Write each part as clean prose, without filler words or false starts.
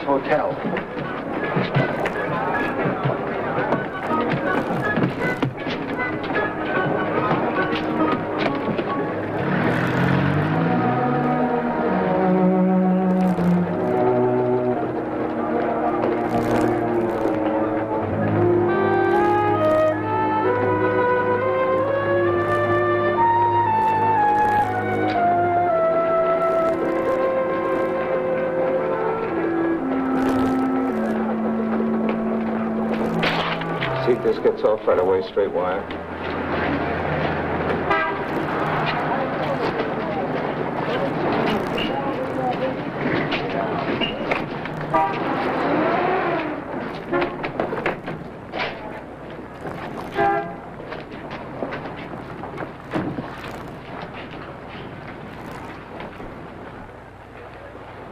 hotel. See if this gets off right away, straight wire.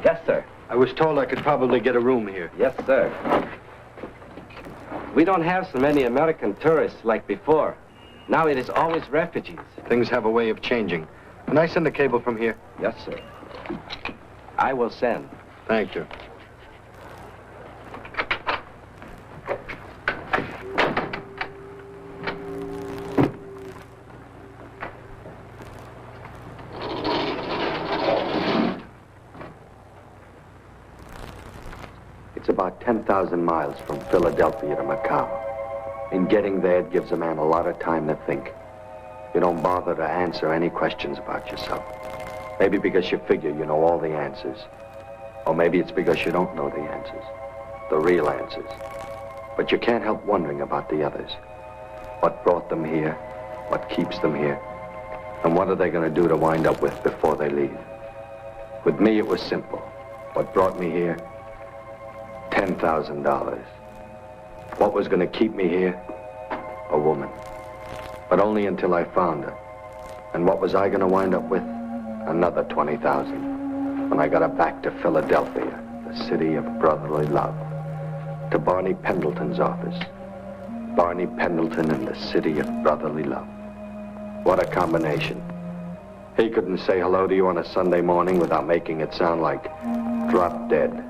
Yes, sir. I was told I could probably get a room here. Yes, sir. We don't have so many American tourists like before. Now it is always refugees. Things have a way of changing. Can I send a cable from here? Yes, sir. I will send. Thank you. It's about 10,000 miles from Philadelphia to Macao. In getting there, it gives a man a lot of time to think. You don't bother to answer any questions about yourself. Maybe because you figure you know all the answers. Or maybe it's because you don't know the answers. The real answers. But you can't help wondering about the others. What brought them here? What keeps them here? And what are they going to do to wind up with before they leave? With me, it was simple. What brought me here? $10,000. What was going to keep me here? A woman. But only until I found her. And what was I going to wind up with? Another $20,000. When I got her back to Philadelphia, the city of brotherly love. To Barney Pendleton's office. Barney Pendleton and the city of brotherly love. What a combination. He couldn't say hello to you on a Sunday morning without making it sound like drop dead.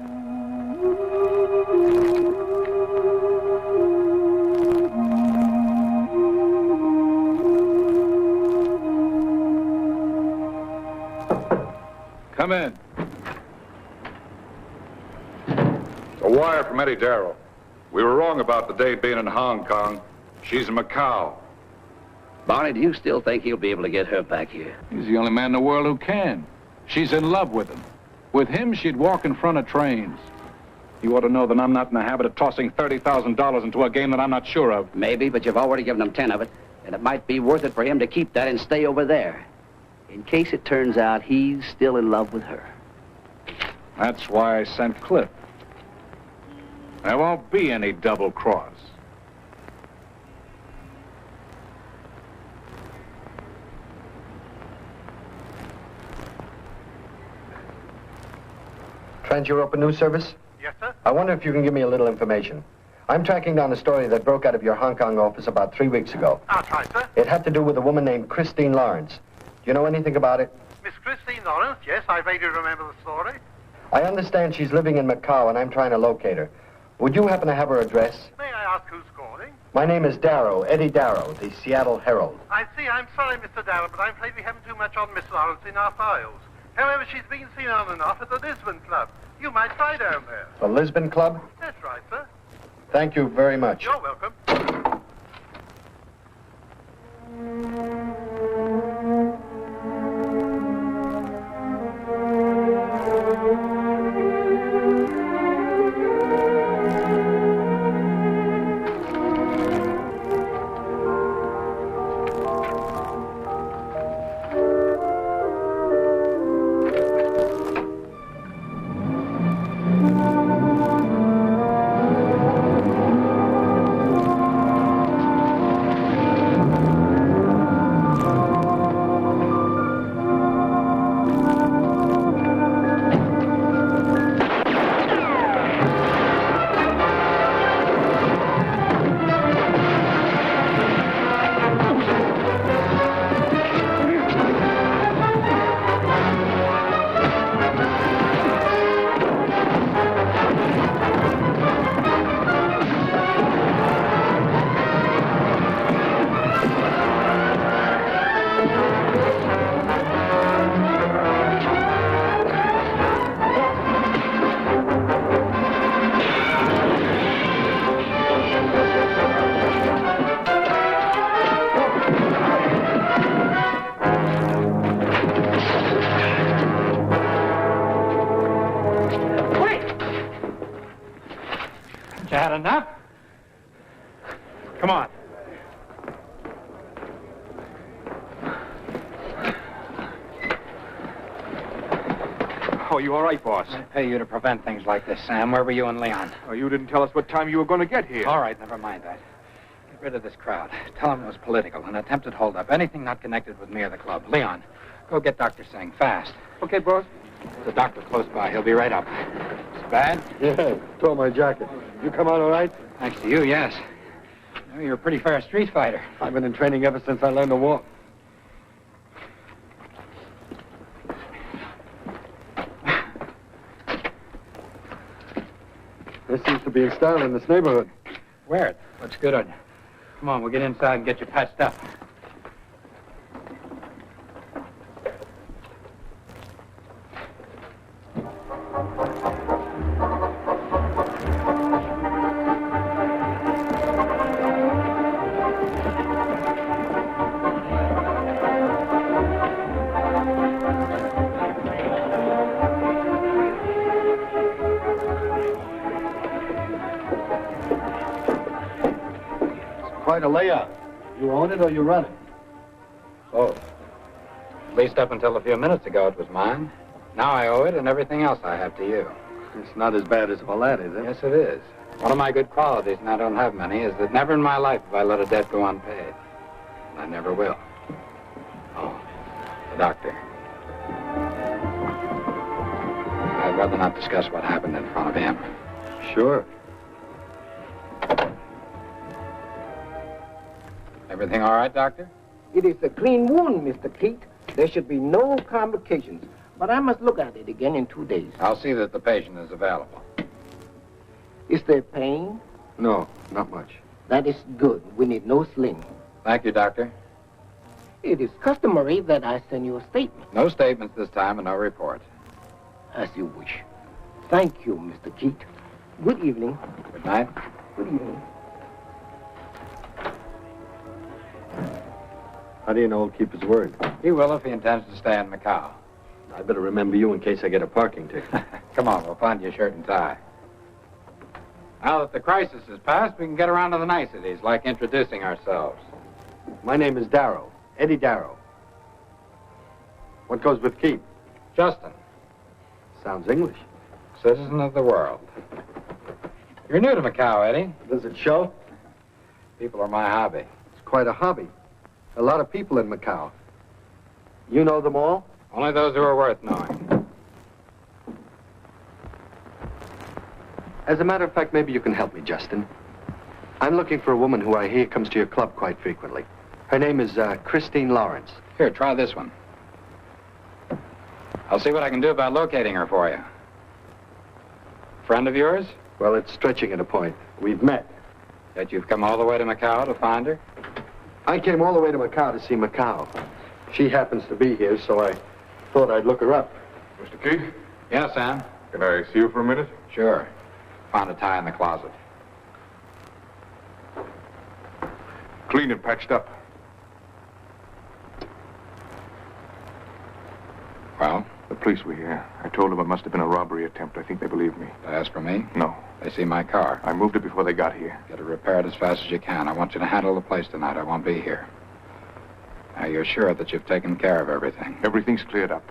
Come in. A wire from Eddie Darrow. We were wrong about the date being in Hong Kong. She's in Macao. Barney, do you still think he'll be able to get her back here? He's the only man in the world who can. She's in love with him. With him, she'd walk in front of trains. You ought to know that I'm not in the habit of tossing $30,000 into a game that I'm not sure of. Maybe, but you've already given him 10 of it, and it might be worth it for him to keep that and stay over there. In case it turns out he's still in love with her. That's why I sent Cliff. There won't be any double cross. Trans-Europa News Service? Yes, sir? I wonder if you can give me a little information. I'm tracking down a story that broke out of your Hong Kong office about 3 weeks ago. That's right, sir. It had to do with a woman named Christine Lawrence. Do you know anything about it? Miss Christine Lawrence, yes, I vaguely remember the story. I understand she's living in Macau, and I'm trying to locate her. Would you happen to have her address? May I ask who's calling? My name is Darrow, Eddie Darrow, the Seattle Herald. I see. I'm sorry, Mr. Darrow, but I'm afraid we haven't too much on Miss Lawrence in our files. However, she's been seen on and off at the Lisbon Club. You might try down there. The Lisbon Club? That's right, sir. Thank you very much. You're welcome. you had enough? Come on. Oh, you all right, boss? I pay you to prevent things like this, Sam. Where were you and Leon? Oh, you didn't tell us what time you were going to get here. All right, never mind that. Get rid of this crowd. Tell them it was political, an attempted holdup, anything not connected with me or the club. Leon, go get Dr. Singh, fast. Okay, boss. There's a doctor close by. He'll be right up. It's bad? Yeah, tore my jacket. You come out all right? Thanks to you, yes. You know, you're a pretty fair street fighter. I've been in training ever since I learned to walk. This seems to be in style in this neighborhood. Wear it. Looks good on you. Come on, we'll get inside and get you patched up. Quite a layout. You own it or you run it? Both. At least up until a few minutes ago, it was mine. Now I owe it and everything else I have to you. It's not as bad as all that, is it? Yes, it is. One of my good qualities, and I don't have many, is that never in my life have I let a debt go unpaid. And I never will. Oh, the doctor. I'd rather not discuss what happened in front of him. Sure. Everything all right, Doctor? It is a clean wound, Mr. Keit. There should be no complications. But I must look at it again in 2 days. I'll see that the patient is available. Is there pain? No, not much. That is good. We need no sling. Thank you, Doctor. It is customary that I send you a statement. No statements this time and no report. As you wish. Thank you, Mr. Keit. Good evening. Good night. Good evening. How do you know he'll keep his word? He will if he intends to stay in Macao. I better remember you in case I get a parking ticket. Come on, we'll find you a shirt and tie. Now that the crisis is past, we can get around to the niceties, like introducing ourselves. My name is Darrow. Eddie Darrow. What goes with Keit? Justin. Sounds English. Citizen of the world. You're new to Macao, Eddie. Does it show? People are my hobby. It's quite a hobby. A lot of people in Macao. You know them all? Only those who are worth knowing. As a matter of fact, maybe you can help me, Justin. I'm looking for a woman who I hear comes to your club quite frequently. Her name is Christine Lawrence. Here, try this one. I'll see what I can do about locating her for you. Friend of yours? Well, it's stretching it a point. We've met. Yet you've come all the way to Macao to find her? I came all the way to Macao to see Macao. She happens to be here, so I thought I'd look her up. Mr. Keit? Yes, Sam? Can I see you for a minute? Sure. Found a tie in the closet. Clean and patched up. Well? The police were here. I told them it must have been a robbery attempt. I think they believe me. They asked for me? No. They see my car. I moved it before they got here. Get it repaired as fast as you can. I want you to handle the place tonight. I won't be here. Now, you're sure that you've taken care of everything? Everything's cleared up.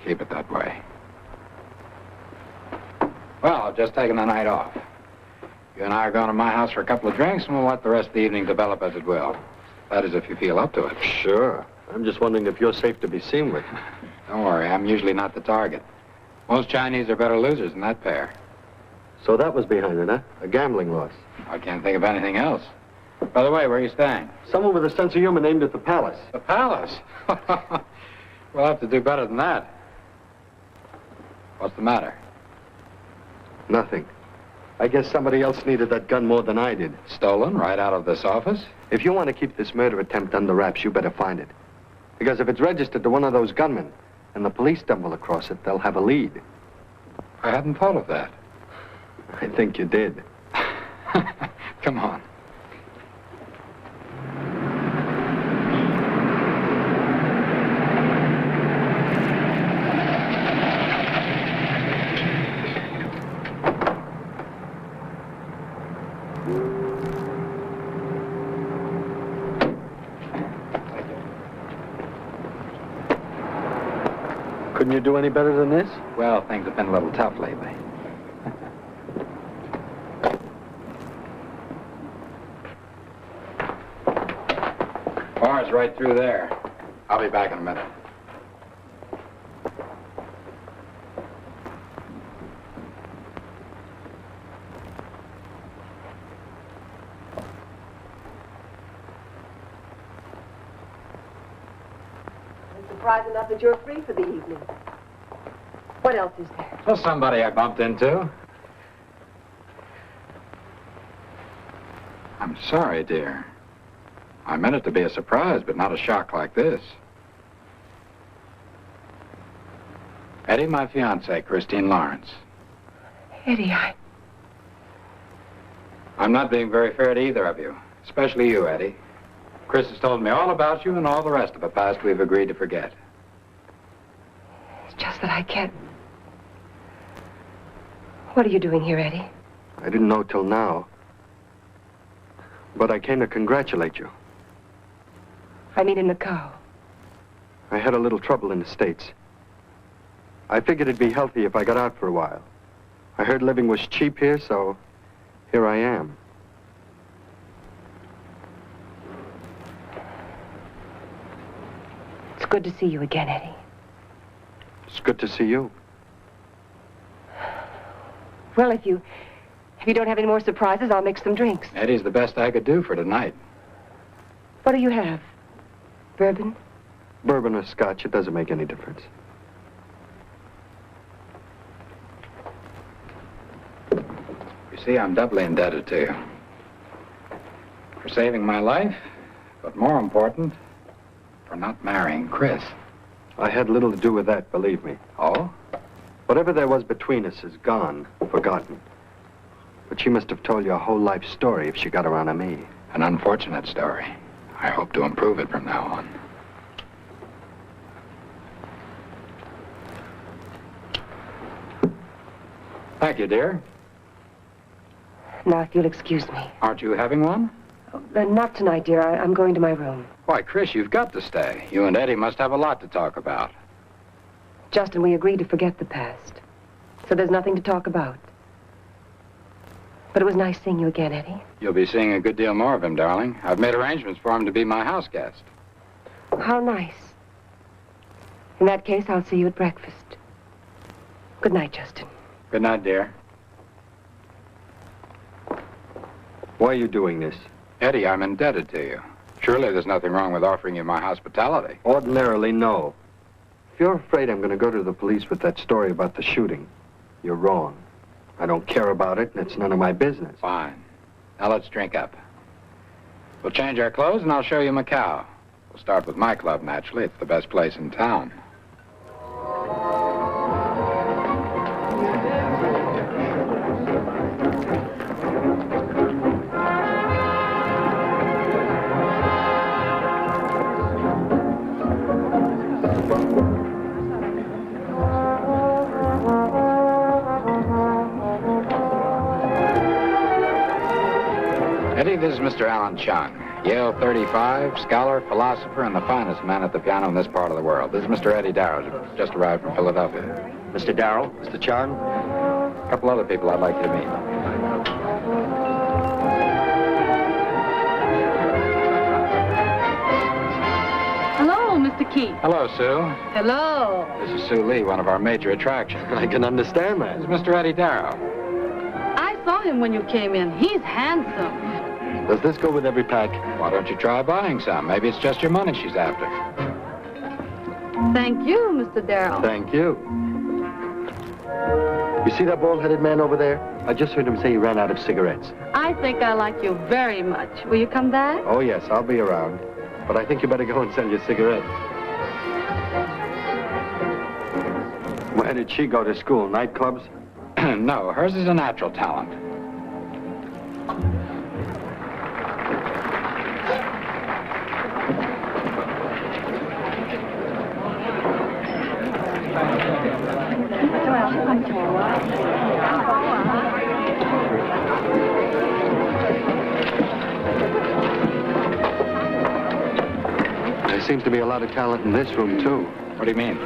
Keep it that way. Well, I've just taken the night off. You and I are going to my house for a couple of drinks, and we'll let the rest of the evening develop as it will. That is, if you feel up to it. Sure. I'm just wondering if you're safe to be seen with. Don't worry, I'm usually not the target. Most Chinese are better losers than that pair. So that was behind it, huh? A gambling loss. I can't think of anything else. By the way, where are you staying? Someone with a sense of humor named it the Palace. The Palace? We'll have to do better than that. What's the matter? Nothing. I guess somebody else needed that gun more than I did. Stolen right out of this office? If you want to keep this murder attempt under wraps, you better find it. Because if it's registered to one of those gunmen, and the police stumble across it, they'll have a lead. I hadn't thought of that. I think you did. Come on. couldn't you do any better than this? Well, things have been a little tough lately. Bar's right through there. I'll be back in a minute. Surprised enough that you're free for the evening. What else is there? Well, somebody I bumped into. I'm sorry, dear. I meant it to be a surprise, but not a shock like this. Eddie, my fiancée, Christine Lawrence. Eddie, I'm not being very fair to either of you, especially you, Eddie. Chris has told me all about you and all the rest of a past we've agreed to forget. It's just that I can't. What are you doing here, Eddie? I didn't know till now. But I came to congratulate you. I mean in Macao. I had a little trouble in the States. I figured it'd be healthy if I got out for a while. I heard living was cheap here, so here I am. It's good to see you again, Eddie. It's good to see you. Well, if you don't have any more surprises, I'll make some drinks. Eddie's the best I could do for tonight. What do you have? Bourbon? Bourbon or scotch, it doesn't make any difference. You see, I'm doubly indebted to you. For saving my life, but more important, for not marrying Chris. I had little to do with that, believe me. Oh? Whatever there was between us is gone, forgotten. But she must have told you a whole life story if she got around to me. An unfortunate story. I hope to improve it from now on. Thank you, dear. Now, if you'll excuse me. Aren't you having one? Not tonight, dear. I'm going to my room. Why, Chris, you've got to stay. You and Eddie must have a lot to talk about. Justin, we agreed to forget the past. So there's nothing to talk about. But it was nice seeing you again, Eddie. You'll be seeing a good deal more of him, darling. I've made arrangements for him to be my house guest. How nice. In that case, I'll see you at breakfast. Good night, Justin. Good night, dear. Why are you doing this? Eddie, I'm indebted to you. Surely there's nothing wrong with offering you my hospitality. Ordinarily, no. If you're afraid I'm going to go to the police with that story about the shooting, you're wrong. I don't care about it, and it's none of my business. Fine. Now let's drink up. We'll change our clothes, and I'll show you Macao. We'll start with my club, naturally. It's the best place in town. This is Mr. Alan Chung, Yale 35, scholar, philosopher, and the finest man at the piano in this part of the world. This is Mr. Eddie Darrow, just arrived from Philadelphia. Mr. Darrow, Mr. Chung. A couple other people I'd like you to meet. Hello, Mr. Keit. Hello, Sue. Hello. This is Sue Lee, one of our major attractions. I can understand that. This is Mr. Eddie Darrow. I saw him when you came in. He's handsome. Does this go with every pack? Why don't you try buying some? Maybe it's just your money she's after. Thank you, Mr. Darrow. Thank you. You see that bald-headed man over there? I just heard him say he ran out of cigarettes. I think I like you very much. Will you come back? Oh, yes, I'll be around. But I think you better go and sell your cigarettes. Where did she go to school? Nightclubs? No, hers is a natural talent. There seems to be a lot of talent in this room, too. What do you mean?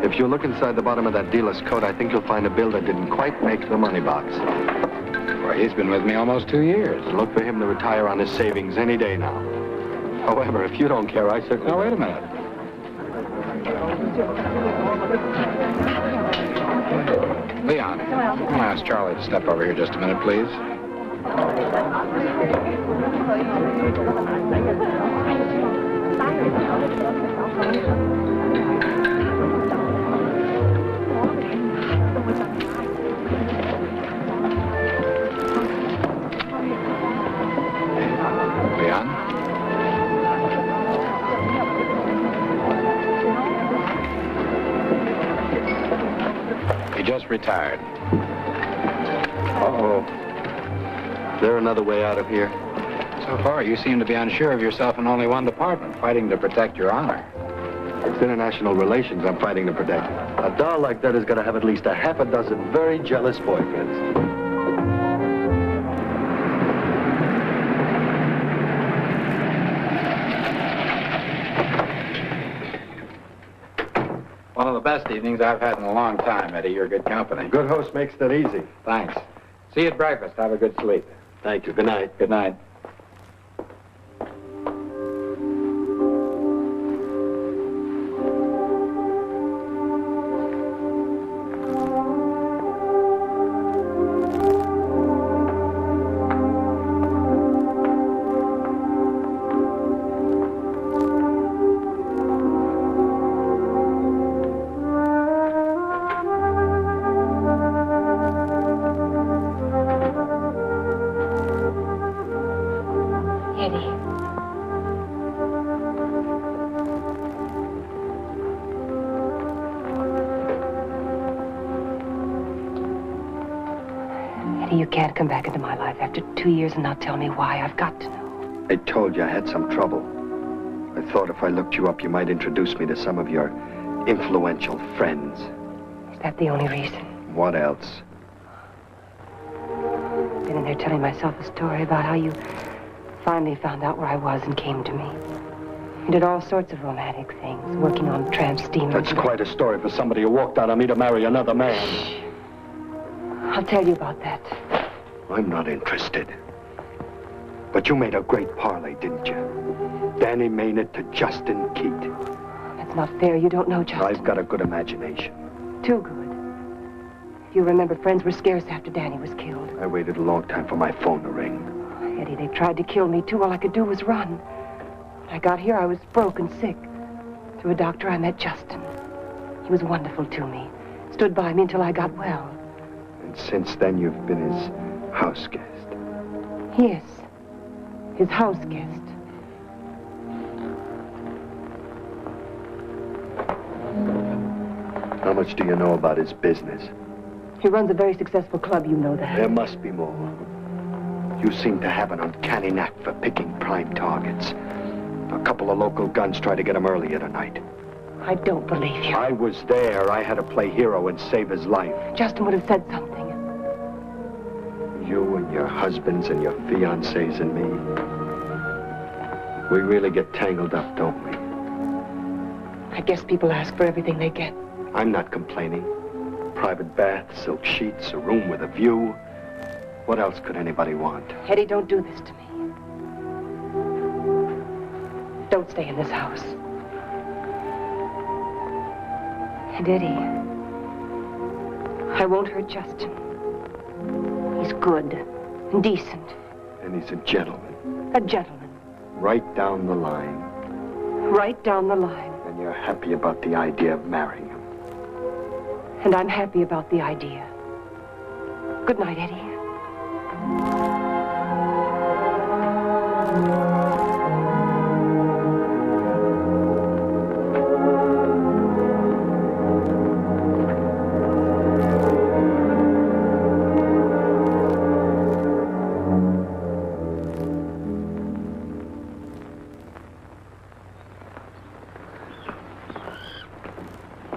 If you look inside the bottom of that dealer's coat, I think you'll find a bill that didn't quite make the money box. Well, he's been with me almost 2 years. Look for him to retire on his savings any day now. However, if you don't care, I certainly... Now, wait a minute. Leon, I'm going to ask Charlie to step over here just a minute, please. Leon? He just retired. Uh-oh. Is there another way out of here? So far, you seem to be unsure of yourself in only one department, fighting to protect your honor. It's international relations I'm fighting to protect. A doll like that has got to have at least a half a dozen very jealous boyfriends. One of the best evenings I've had in a long time, Eddie. You're good company. Good host makes that easy. Thanks. See you at breakfast. Have a good sleep. Thank you. Good night. Good night. You can't come back into my life after 2 years and not tell me why. I've got to know. I told you I had some trouble. I thought if I looked you up, you might introduce me to some of your influential friends. Is that the only reason? What else? Been in there telling myself a story about how you finally found out where I was and came to me. You did all sorts of romantic things, working on tramp steamers. That's quite a story for somebody who walked out on me to marry another man. Shh. I'll tell you about that. I'm not interested. But you made a great parlay, didn't you? Danny Maynard to Justin Keit. That's not fair. You don't know Justin. I've got a good imagination. Too good. If you remember, friends were scarce after Danny was killed. I waited a long time for my phone to ring. Eddie, they tried to kill me, too. All I could do was run. When I got here, I was broke and sick. Through a doctor, I met Justin. He was wonderful to me. Stood by me until I got well. And since then, you've been his house guest. Yes, his house guest. How much do you know about his business? He runs a very successful club, you know that. There must be more. You seem to have an uncanny knack for picking prime targets. A couple of local guns tried to get him earlier tonight. I don't believe you. I was there. I had to play hero and save his life. Justin would have said something. You and your husbands and your fiancés and me. We really get tangled up, don't we? I guess people ask for everything they get. I'm not complaining. Private bath, silk sheets, a room with a view. What else could anybody want? Eddie, don't do this to me. Don't stay in this house. And Eddie, I won't hurt Justin. He's good and decent. And he's a gentleman. A gentleman. Right down the line. Right down the line. And you're happy about the idea of marrying him. And I'm happy about the idea. Good night, Eddie.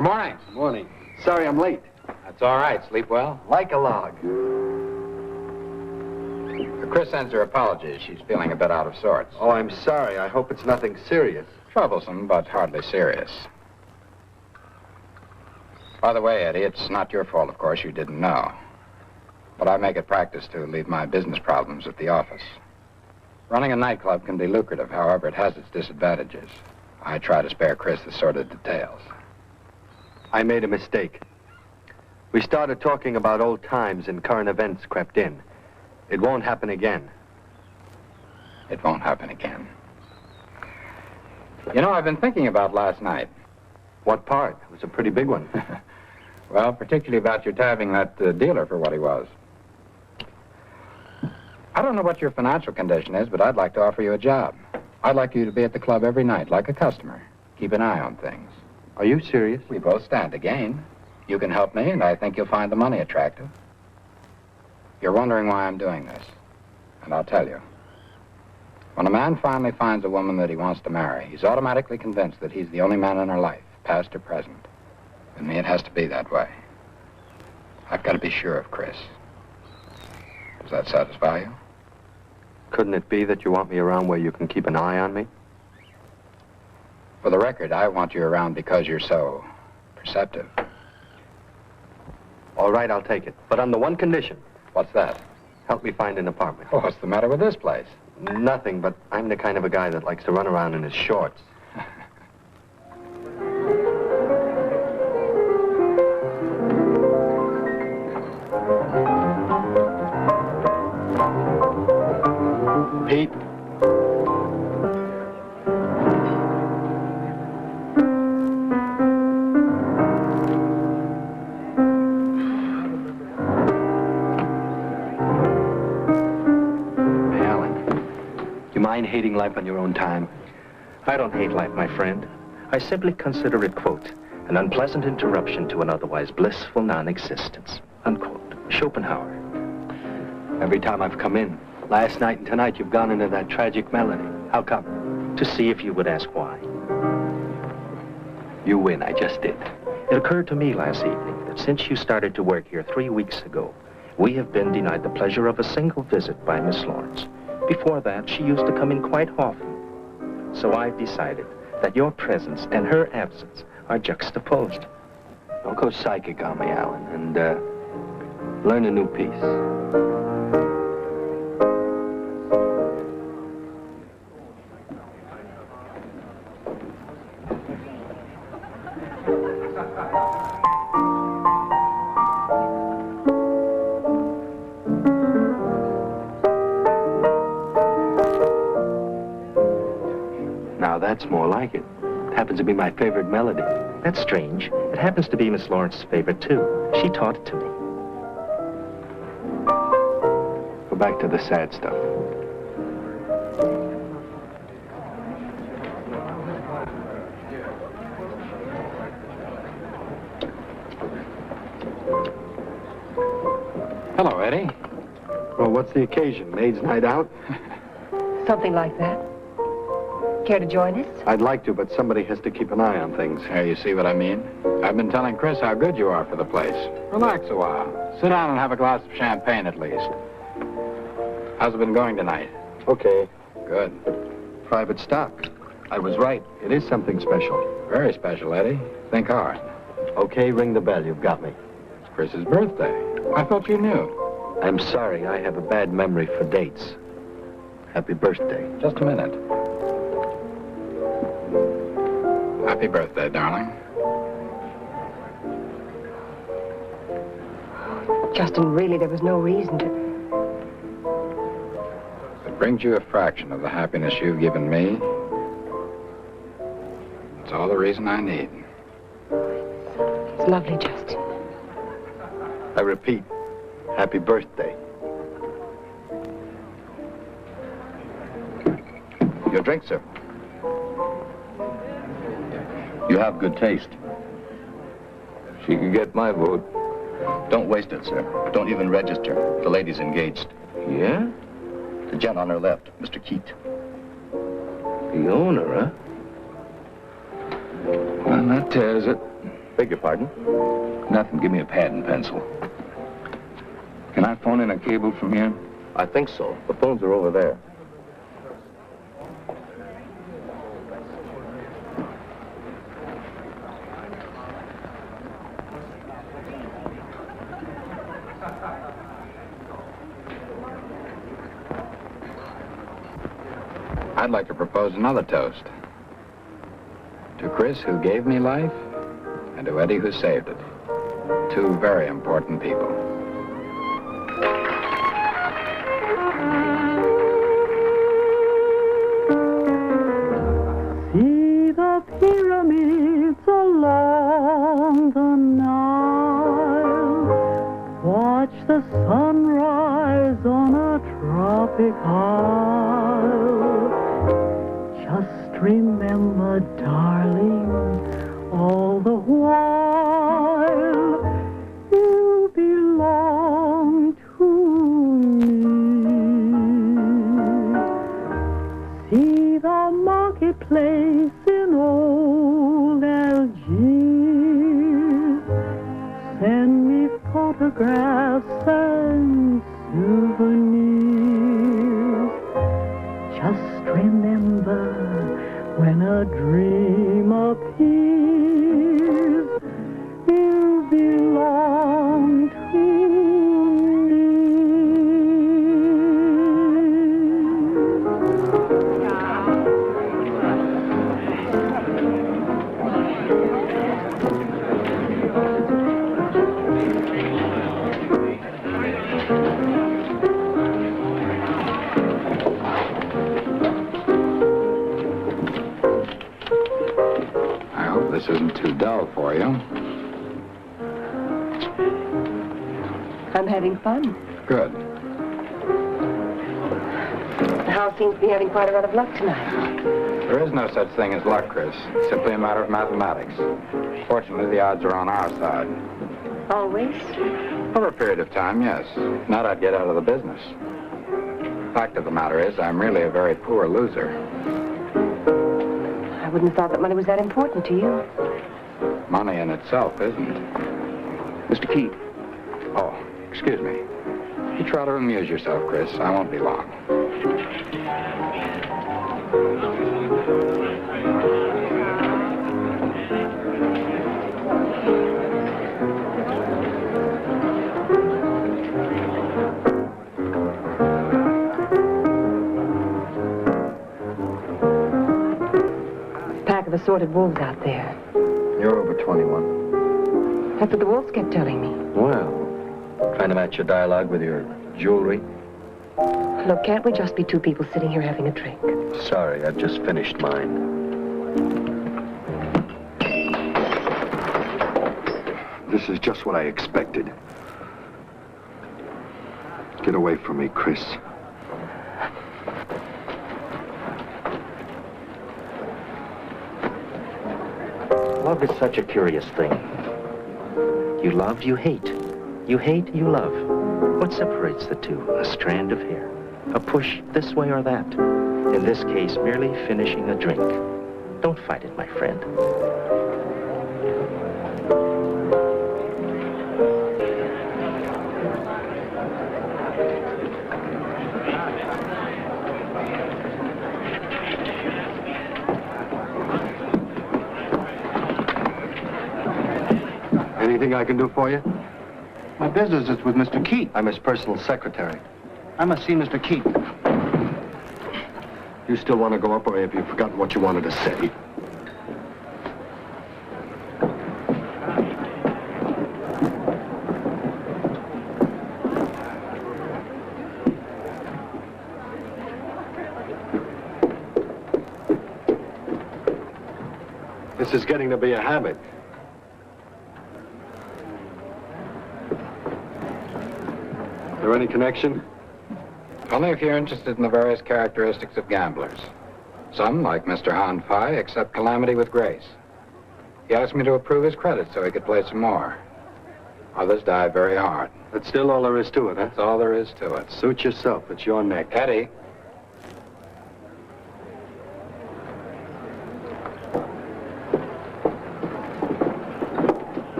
Morning. Morning. Sorry I'm late. That's all right. Sleep well? Like a log. Chris sends her apologies. She's feeling a bit out of sorts. Oh, I'm sorry. I hope it's nothing serious. Troublesome, but hardly serious. By the way, Eddie, it's not your fault, of course, you didn't know. But I make it practice to leave my business problems at the office. Running a nightclub can be lucrative, however, it has its disadvantages. I try to spare Chris the sordid details. I made a mistake. We started talking about old times and current events crept in. It won't happen again. It won't happen again. You know, I've been thinking about last night. What part? It was a pretty big one. Well, particularly about your tabbing that dealer for what he was. I don't know what your financial condition is, but I'd like to offer you a job. I'd like you to be at the club every night, like a customer. Keep an eye on things. Are you serious? We both stand to gain. You can help me, and I think you'll find the money attractive. You're wondering why I'm doing this, and I'll tell you. When a man finally finds a woman that he wants to marry, he's automatically convinced that he's the only man in her life, past or present. With me, it has to be that way. I've got to be sure of Chris. Does that satisfy you? Couldn't it be that you want me around where you can keep an eye on me? For the record, I want you around because you're so perceptive. All right, I'll take it. But on the one condition. What's that? Help me find an apartment. Oh, what's the matter with this place? Nothing, but I'm the kind of a guy that likes to run around in his shorts. Pete. Mind hating life on your own time? I don't hate life, my friend. I simply consider it, quote, an unpleasant interruption to an otherwise blissful non-existence, unquote. Schopenhauer. Every time I've come in, last night and tonight, you've gone into that tragic melody. How come? To see if you would ask why. You win, I just did. It occurred to me last evening that since you started to work here 3 weeks ago, we have been denied the pleasure of a single visit by Miss Lawrence. Before that, she used to come in quite often. So I've decided that your presence and her absence are juxtaposed. Don't go psychic on me, Alan, and learn a new piece. That's more like it. It happens to be my favorite melody. That's strange. It happens to be Miss Lawrence's favorite, too. She taught it to me. Go back to the sad stuff. Hello, Eddie. Well, what's the occasion? Maid's night out? Something like that. Care to join us? I'd like to, but somebody has to keep an eye on things. Here, you see what I mean? I've been telling Chris how good you are for the place. Relax a while. Sit down and have a glass of champagne at least. How's it been going tonight? Okay. Good. Private stock. I was right. It is something special. Very special, Eddie. Think hard. Okay, ring the bell. You've got me. It's Chris's birthday. I thought you knew. I'm sorry. I have a bad memory for dates. Happy birthday. Just a minute. Happy birthday, darling. Justin, really, there was no reason to... If it brings you a fraction of the happiness you've given me, it's all the reason I need. It's lovely, Justin. I repeat, happy birthday. Your drink, sir. You have good taste. She can get my vote. Don't waste it, sir. Don't even register. The lady's engaged. Yeah? The gent on her left, Mr. Keit. The owner, huh? Well, that tears it. Beg your pardon? Nothing. Give me a pad and pencil. Can I phone in a cable from here? I think so. The phones are over there. I'd like to propose another toast. To Chris, who gave me life, and to Eddie, who saved it. Two very important people. See the pyramids along the Nile. Watch the sunrise on a tropic isle. Just remember, darling, all the while you belong to me. See the marketplace in old Algiers. Send me photographs and souvenirs. Just remember, when a dream appears, you belong to This isn't too dull for you. I'm having fun. Good. The house seems to be having quite a lot of luck tonight. There is no such thing as luck, Chris. It's simply a matter of mathematics. Fortunately, the odds are on our side. Always? For a period of time, yes. Not I'd get out of the business. Fact of the matter is, I'm really a very poor loser. I wouldn't have thought that money was that important to you. Money in itself isn't. Mr. Keit. Oh, excuse me. You try to amuse yourself, Chris. I won't be long. Pack of assorted wolves out there. You're over 21. That's what the wolves kept telling me. Well, trying to match your dialogue with your jewelry? Look, can't we just be two people sitting here having a drink? Sorry, I've just finished mine. This is just what I expected. Get away from me, Chris. Love is such a curious thing. You love, you hate. You hate, you love. What separates the two? A strand of hair. A push this way or that. In this case, merely finishing a drink. Don't fight it, my friend. Anything I can do for you? My business is with Mr. Keit. I'm his personal secretary. I must see Mr. Keit. You still want to go up, or have you forgotten what you wanted to say? This is getting to be a habit. Is there any connection? Only if you're interested in the various characteristics of gamblers. Some, like Mr. Han Fai, accept calamity with grace. He asked me to approve his credit so he could play some more. Others die very hard. That's still all there is to it, huh? That's all there is to it. Suit yourself. It's your neck. Eddie.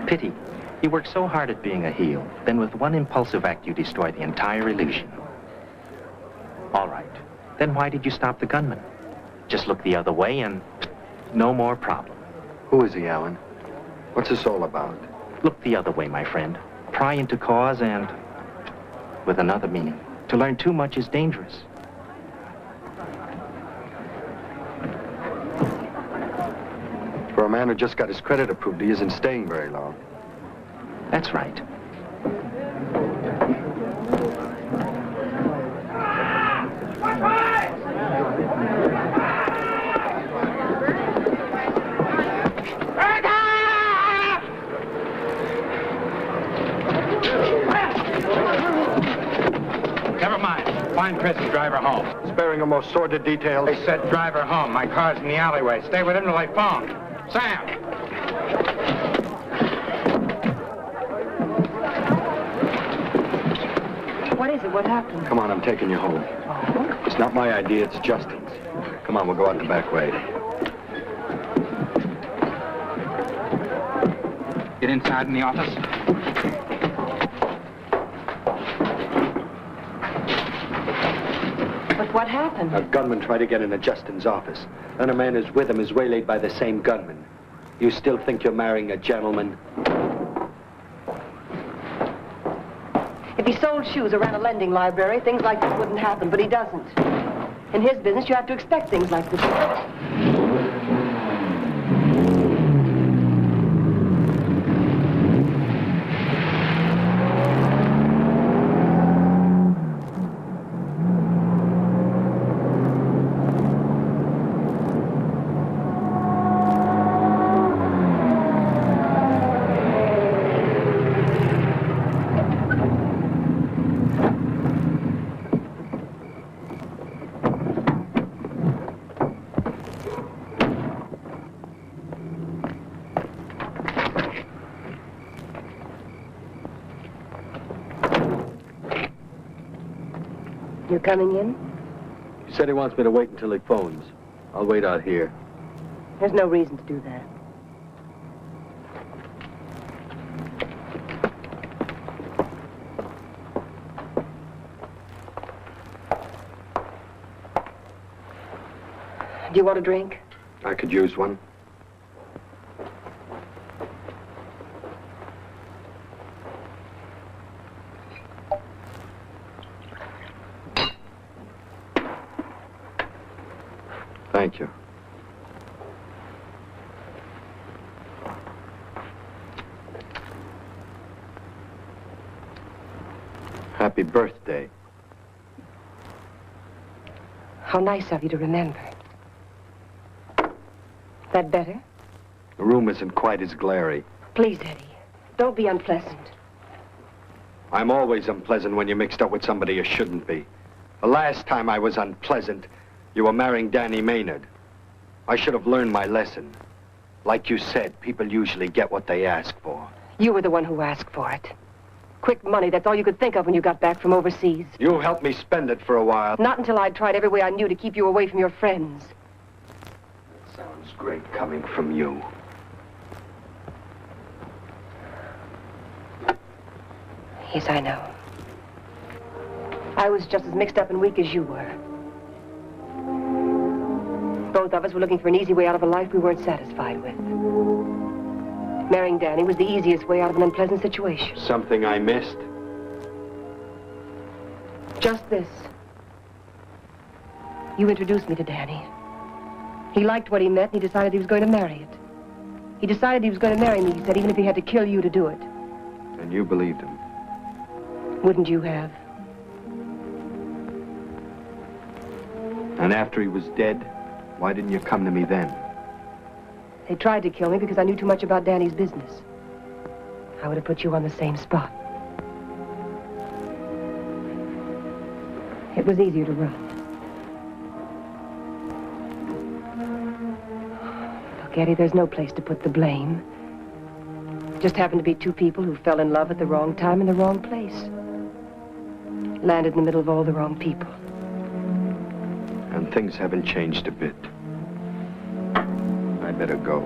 Pity. You work so hard at being a heel, then with one impulsive act you destroy the entire illusion. All right. Then why did you stop the gunman? Just look the other way and No more problem. Who is he, Alan? What's this all about? Look the other way, my friend. Pry into cause and with another meaning. To learn too much is dangerous. For a man who just got his credit approved, he isn't staying very long. That's right. Never mind. Find Chris and drive her home. Sparing the most sordid details. They said drive her home. My car's in the alleyway. Stay with him till I phone. Sam! What is it? What happened? Come on, I'm taking you home. Oh? It's not my idea, it's Justin's. Come on, we'll go out the back way. Get inside in the office. But what happened? A gunman tried to get into Justin's office. Then a man who's with him is waylaid by the same gunman. You still think you're marrying a gentleman? If he sold shoes or ran a lending library, things like this wouldn't happen, but he doesn't. In his business, you have to expect things like this. You're coming in? He said he wants me to wait until he phones. I'll wait out here. There's no reason to do that. Do you want a drink? I could use one. Thank you. Happy birthday. How nice of you to remember. That better? The room isn't quite as glary. Please, Eddie, don't be unpleasant. I'm always unpleasant when you're mixed up with somebody you shouldn't be. The last time I was unpleasant, you were marrying Danny Maynard. I should have learned my lesson. Like you said, people usually get what they ask for. You were the one who asked for it. Quick money, that's all you could think of when you got back from overseas. You helped me spend it for a while. Not until I'd tried every way I knew to keep you away from your friends. Sounds great coming from you. Yes, I know. I was just as mixed up and weak as you were. Both of us were looking for an easy way out of a life we weren't satisfied with. Marrying Danny was the easiest way out of an unpleasant situation. Something I missed? Just this. You introduced me to Danny. He liked what he met, and he decided he was going to marry it. He decided he was going to marry me, he said, even if he had to kill you to do it. And you believed him? Wouldn't you have? And after he was dead, why didn't you come to me then? They tried to kill me because I knew too much about Danny's business. I would have put you on the same spot. It was easier to run. Look, Eddie, there's no place to put the blame. It just happened to be two people who fell in love at the wrong time in the wrong place. Landed in the middle of all the wrong people. And things haven't changed a bit. I better go.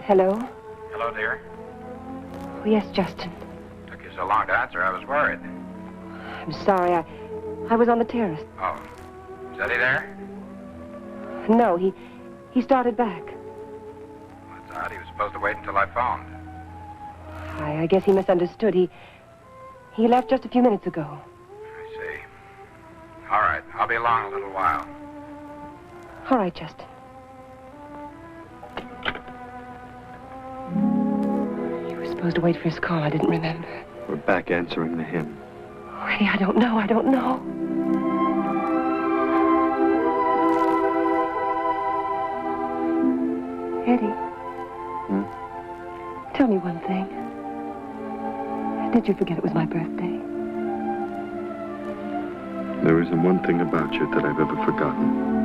Hello? Hello, dear. Oh, yes, Justin. Took you so long to answer, I was worried. I'm sorry. I was on the terrace. Oh. Is Eddie there? No, he started back. That's odd. He was supposed to wait until I phoned. I guess he misunderstood. He left just a few minutes ago. I see. All right. I'll be along a little while. All right, Justin. You were supposed to wait for his call. I didn't remember. We're back answering the hymn. Oh, Eddie, I don't know. Eddie. Tell me one thing. Did you forget it was my birthday? There isn't one thing about you that I've ever forgotten.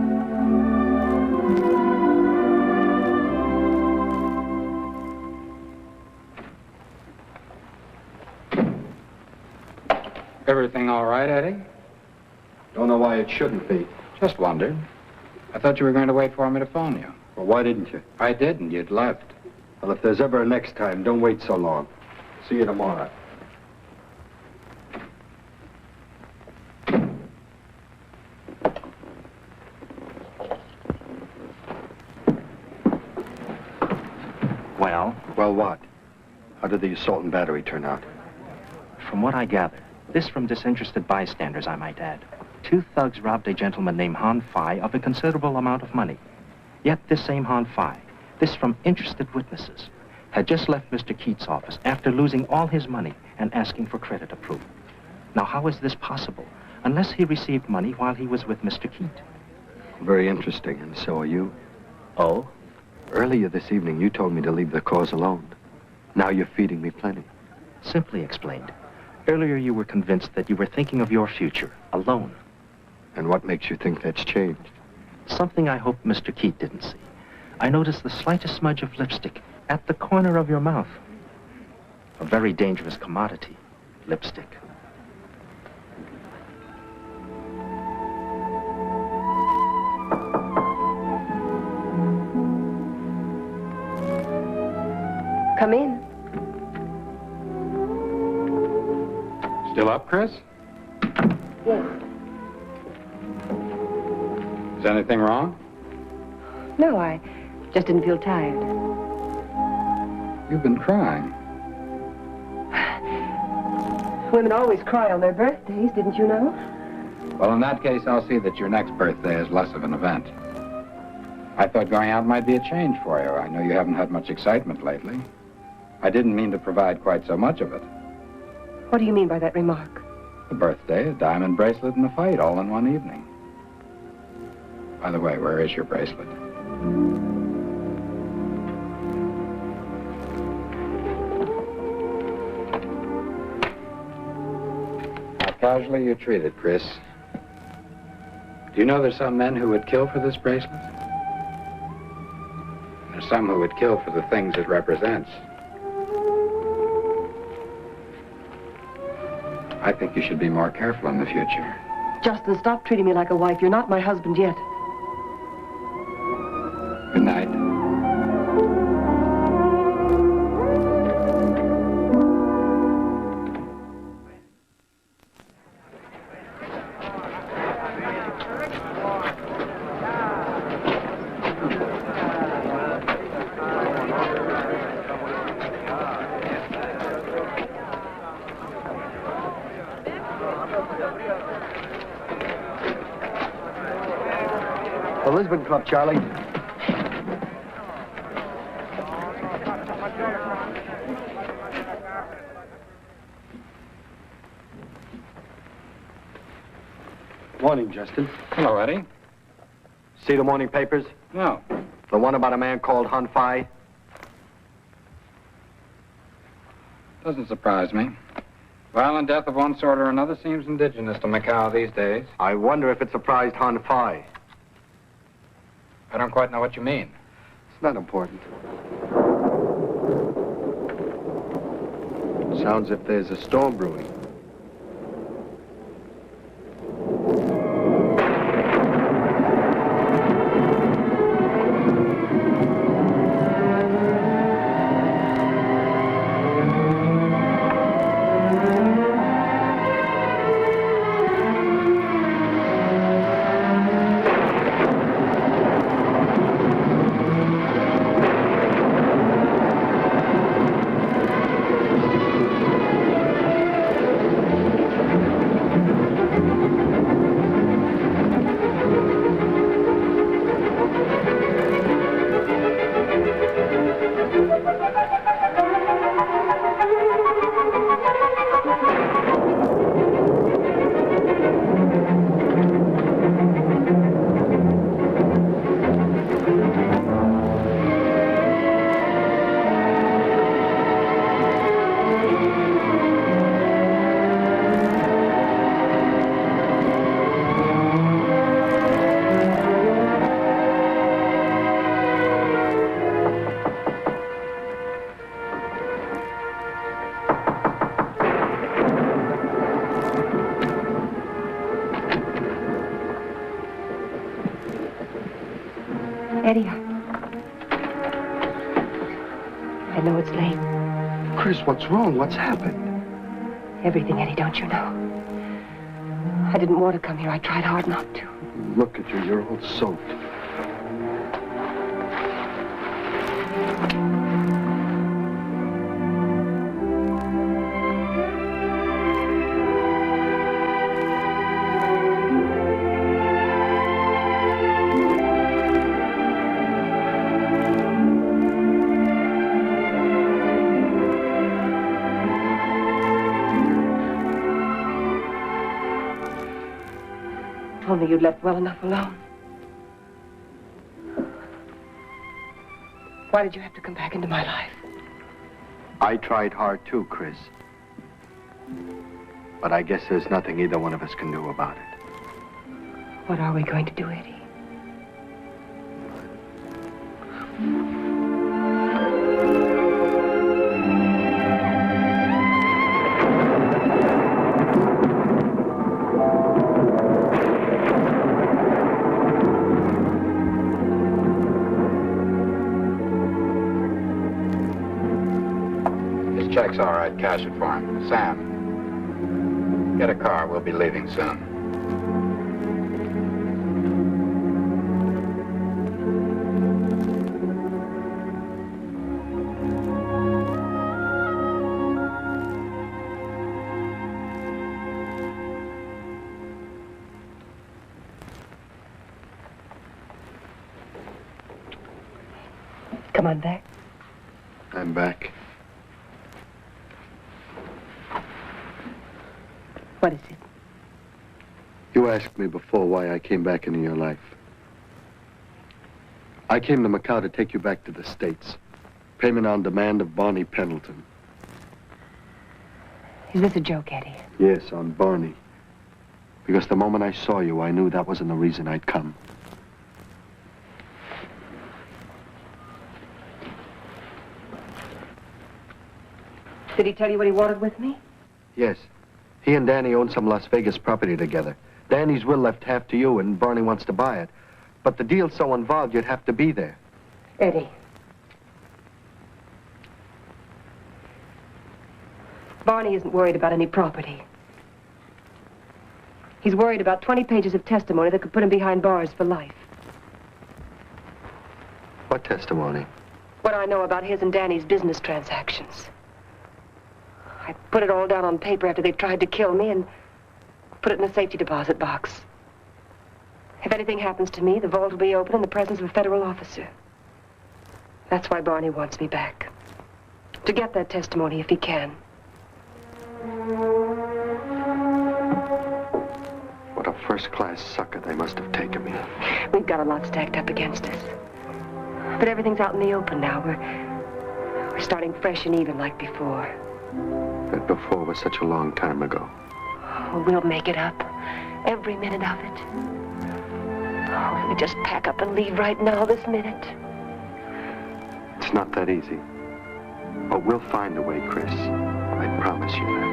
Everything all right, Eddie? Don't know why it shouldn't be. Just wondered. I thought you were going to wait for me to phone you. Well, why didn't you? I didn't. You'd left. Well, if there's ever a next time, don't wait so long. See you tomorrow. Well? Well, what? How did the assault and battery turn out? From what I gather, this from disinterested bystanders, I might add. 2 thugs robbed a gentleman named Han Fai of a considerable amount of money. Yet this same Han Fai, this from interested witnesses, had just left Mr. Keit's office after losing all his money and asking for credit approval. Now, how is this possible, unless he received money while he was with Mr. Keit? Very interesting, and so are you. Oh? Earlier this evening, you told me to leave the cause alone. Now you're feeding me plenty. Simply explained. Earlier you were convinced that you were thinking of your future, alone. And what makes you think that's changed? Something I hope Mr. Keit didn't see. I noticed the slightest smudge of lipstick at the corner of your mouth. A very dangerous commodity, lipstick. Come in. Still up, Chris? Yes. Is anything wrong? No, I just didn't feel tired. You've been crying. Women always cry on their birthdays, didn't you know? Well, in that case, I'll see that your next birthday is less of an event. I thought going out might be a change for you. I know you haven't had much excitement lately. I didn't mean to provide quite so much of it. What do you mean by that remark? A birthday, a diamond bracelet, and a fight all in one evening. By the way, where is your bracelet? How casually you treated, Chris. Do you know there's some men who would kill for this bracelet? There's some who would kill for the things it represents. I think you should be more careful in the future. Justin, stop treating me like a wife. You're not my husband yet. Good night. The Lisbon Club, Charlie. Morning, Justin. Hello, Eddie. See the morning papers? No. The one about a man called Han Fai? Doesn't surprise me. Violent death of one sort or another seems indigenous to Macao these days. I wonder if it surprised Han Fai. I don't quite know what you mean. It's not important. Sounds if there's a storm brewing. Eddie, I know it's late. Chris, what's wrong? What's happened? Everything, Eddie, don't you know? I didn't want to come here. I tried hard not to. Look at you. You're all soaked. Only you'd left well enough alone. Why did you have to come back into my life? I tried hard too, Chris. But I guess there's nothing either one of us can do about it. What are we going to do, Eddie? Check's all right. Cash it for him. Sam, get a car. We'll be leaving soon. Come on back. I'm back. What is it? You asked me before why I came back into your life. I came to Macao to take you back to the States. Payment on demand of Barney Pendleton. Is this a joke, Eddie? Yes, on Barney. Because the moment I saw you, I knew that wasn't the reason I'd come. Did he tell you what he wanted with me? Yes. He and Danny own some Las Vegas property together. Danny's will left half to you, and Barney wants to buy it. But the deal's so involved, you'd have to be there. Eddie. Barney isn't worried about any property. He's worried about 20 pages of testimony that could put him behind bars for life. What testimony? What I know about his and Danny's business transactions. I put it all down on paper after they tried to kill me and put it in a safety deposit box. If anything happens to me, the vault will be open in the presence of a federal officer. That's why Barney wants me back. To get that testimony if he can. What a first-class sucker they must have taken me. We've got a lot stacked up against us. But everything's out in the open now. We're starting fresh and even like before. That before was such a long time ago. Oh, we'll make it up. Every minute of it. Oh, we just pack up and leave right now, this minute. It's not that easy. But we'll find a way, Chris. I promise you that.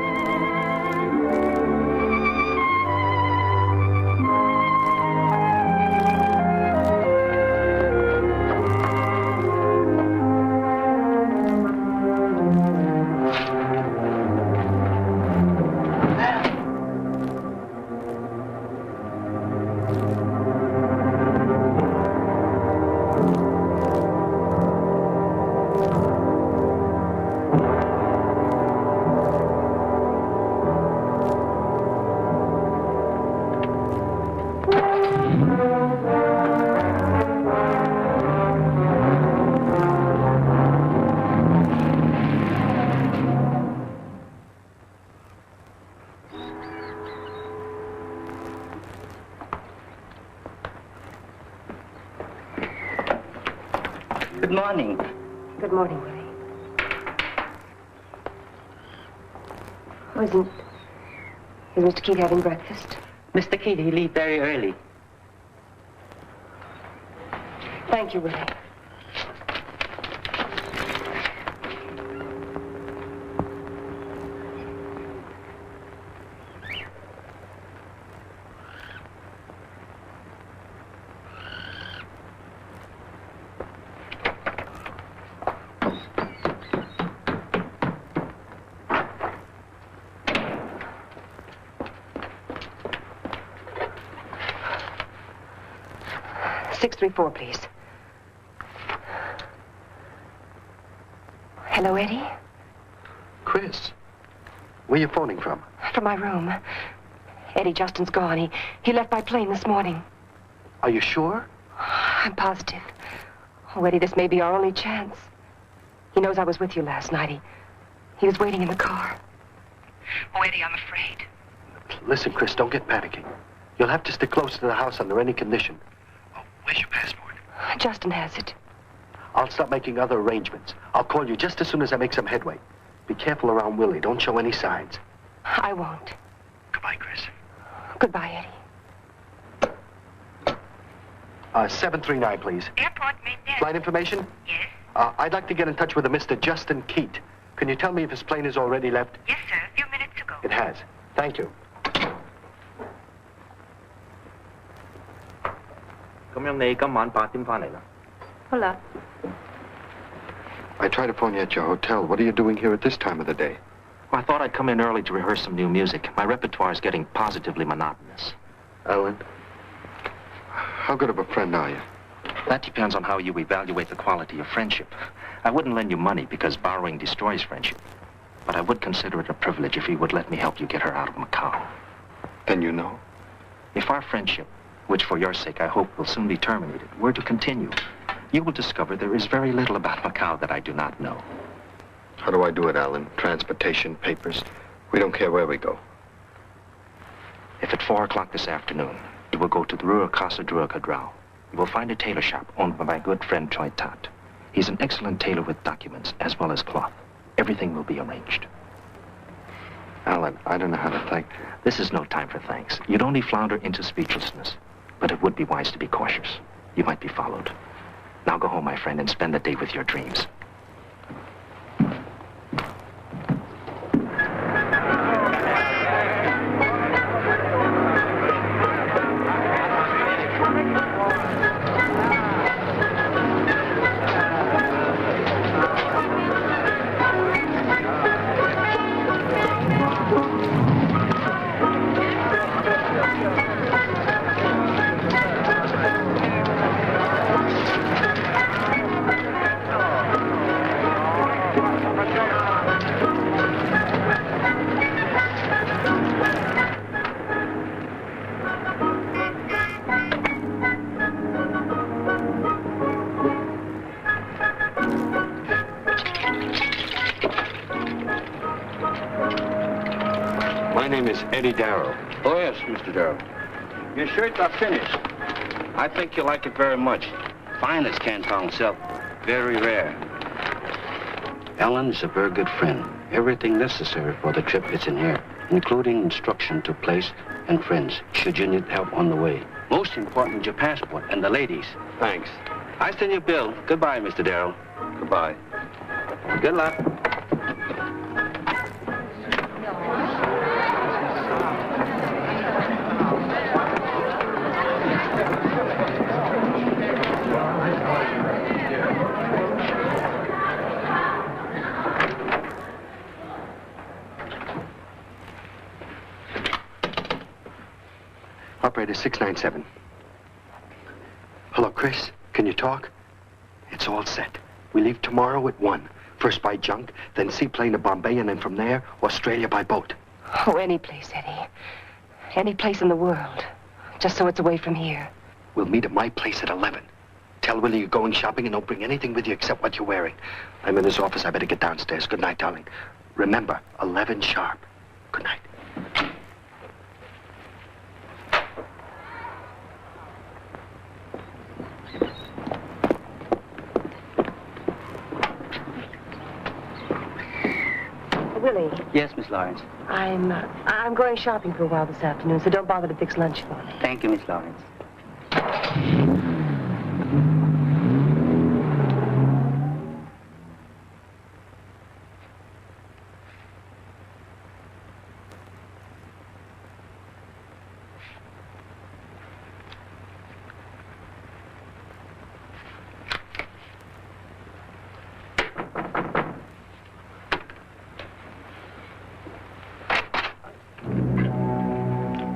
Good morning. Good morning, Willie. Oh, isn't Mr. Keit having breakfast? Mr. Keit, he leave very early. Thank you, Willie. 634, please. Hello, Eddie? Chris, where you phoning from? From my room. Eddie, Justin's gone. He left by plane this morning. Are you sure? I'm positive. Oh, Eddie, this may be our only chance. He knows I was with you last night. He was waiting in the car. Oh, Eddie, I'm afraid. Listen, Chris, don't get panicking. You'll have to stick close to the house under any condition. Oh, where's your passport? Justin has it. I'll start making other arrangements. I'll call you just as soon as I make some headway. Be careful around Willie. Don't show any signs. I won't. Goodbye, Chris. Goodbye, Eddie. 739, please. Airport maintained. Flight information? Yes. I'd like to get in touch with a Mr. Justin Keit. Can you tell me if his plane has already left? Yes, sir. A few minutes ago. It has. Thank you. Hola. I tried to phone you at your hotel. What are you doing here at this time of the day? Well, I thought I'd come in early to rehearse some new music. My repertoire is getting positively monotonous. Ellen, how good of a friend are you? That depends on how you evaluate the quality of friendship. I wouldn't lend you money because borrowing destroys friendship. But I would consider it a privilege if you would let me help you get her out of Macao. Then you know? If our friendship, which for your sake I hope will soon be terminated, were to continue, you will discover there is very little about Macao that I do not know. How do I do it, Alan? Transportation, papers? We don't care where we go. If at 4 o'clock this afternoon, you will go to the Rua Casa Darrow, you will find a tailor shop owned by my good friend Keit. He's an excellent tailor with documents as well as cloth. Everything will be arranged. Alan, I don't know how to thank you. This is no time for thanks. You'd only flounder into speechlessness. But it would be wise to be cautious. You might be followed. Now go home, my friend, and spend the day with your dreams. Darrow. Oh, yes, Mr. Darrow. Your shirts are finished. I think you'll like it very much. Finest Canton silk. Very rare. Ellen is a very good friend. Everything necessary for the trip is in here, including instruction to place and friends, should you need help on the way. Most important, your passport and the ladies. Thanks. I send you a bill. Goodbye, Mr. Darrow. Goodbye. Good luck. Operator 697. Hello, Chris. Can you talk? It's all set. We leave tomorrow at 1. First by junk, then seaplane to Bombay, and then from there, Australia by boat. Oh, any place, Eddie. Any place in the world. Just so it's away from here. We'll meet at my place at 11. Tell Willie you're going shopping and don't bring anything with you except what you're wearing. I'm in his office. I better get downstairs. Good night, darling. Remember, 11 sharp. Good night. Willie. Yes, Miss Lawrence. I'm going shopping for a while this afternoon, so don't bother to fix lunch for me. Thank you, Miss Lawrence.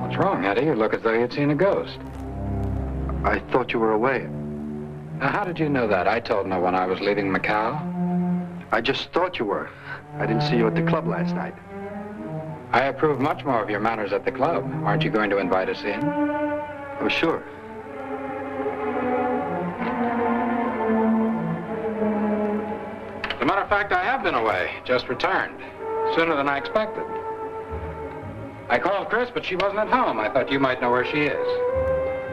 What's wrong, Eddie? You look as though you'd seen a ghost. I thought you were away. Now, how did you know that? I told no one I was leaving Macao. I just thought you were. I didn't see you at the club last night. I approve much more of your manners at the club. Aren't you going to invite us in? Oh, sure. As a matter of fact, I have been away. Just returned. Sooner than I expected. I called Chris, but she wasn't at home. I thought you might know where she is.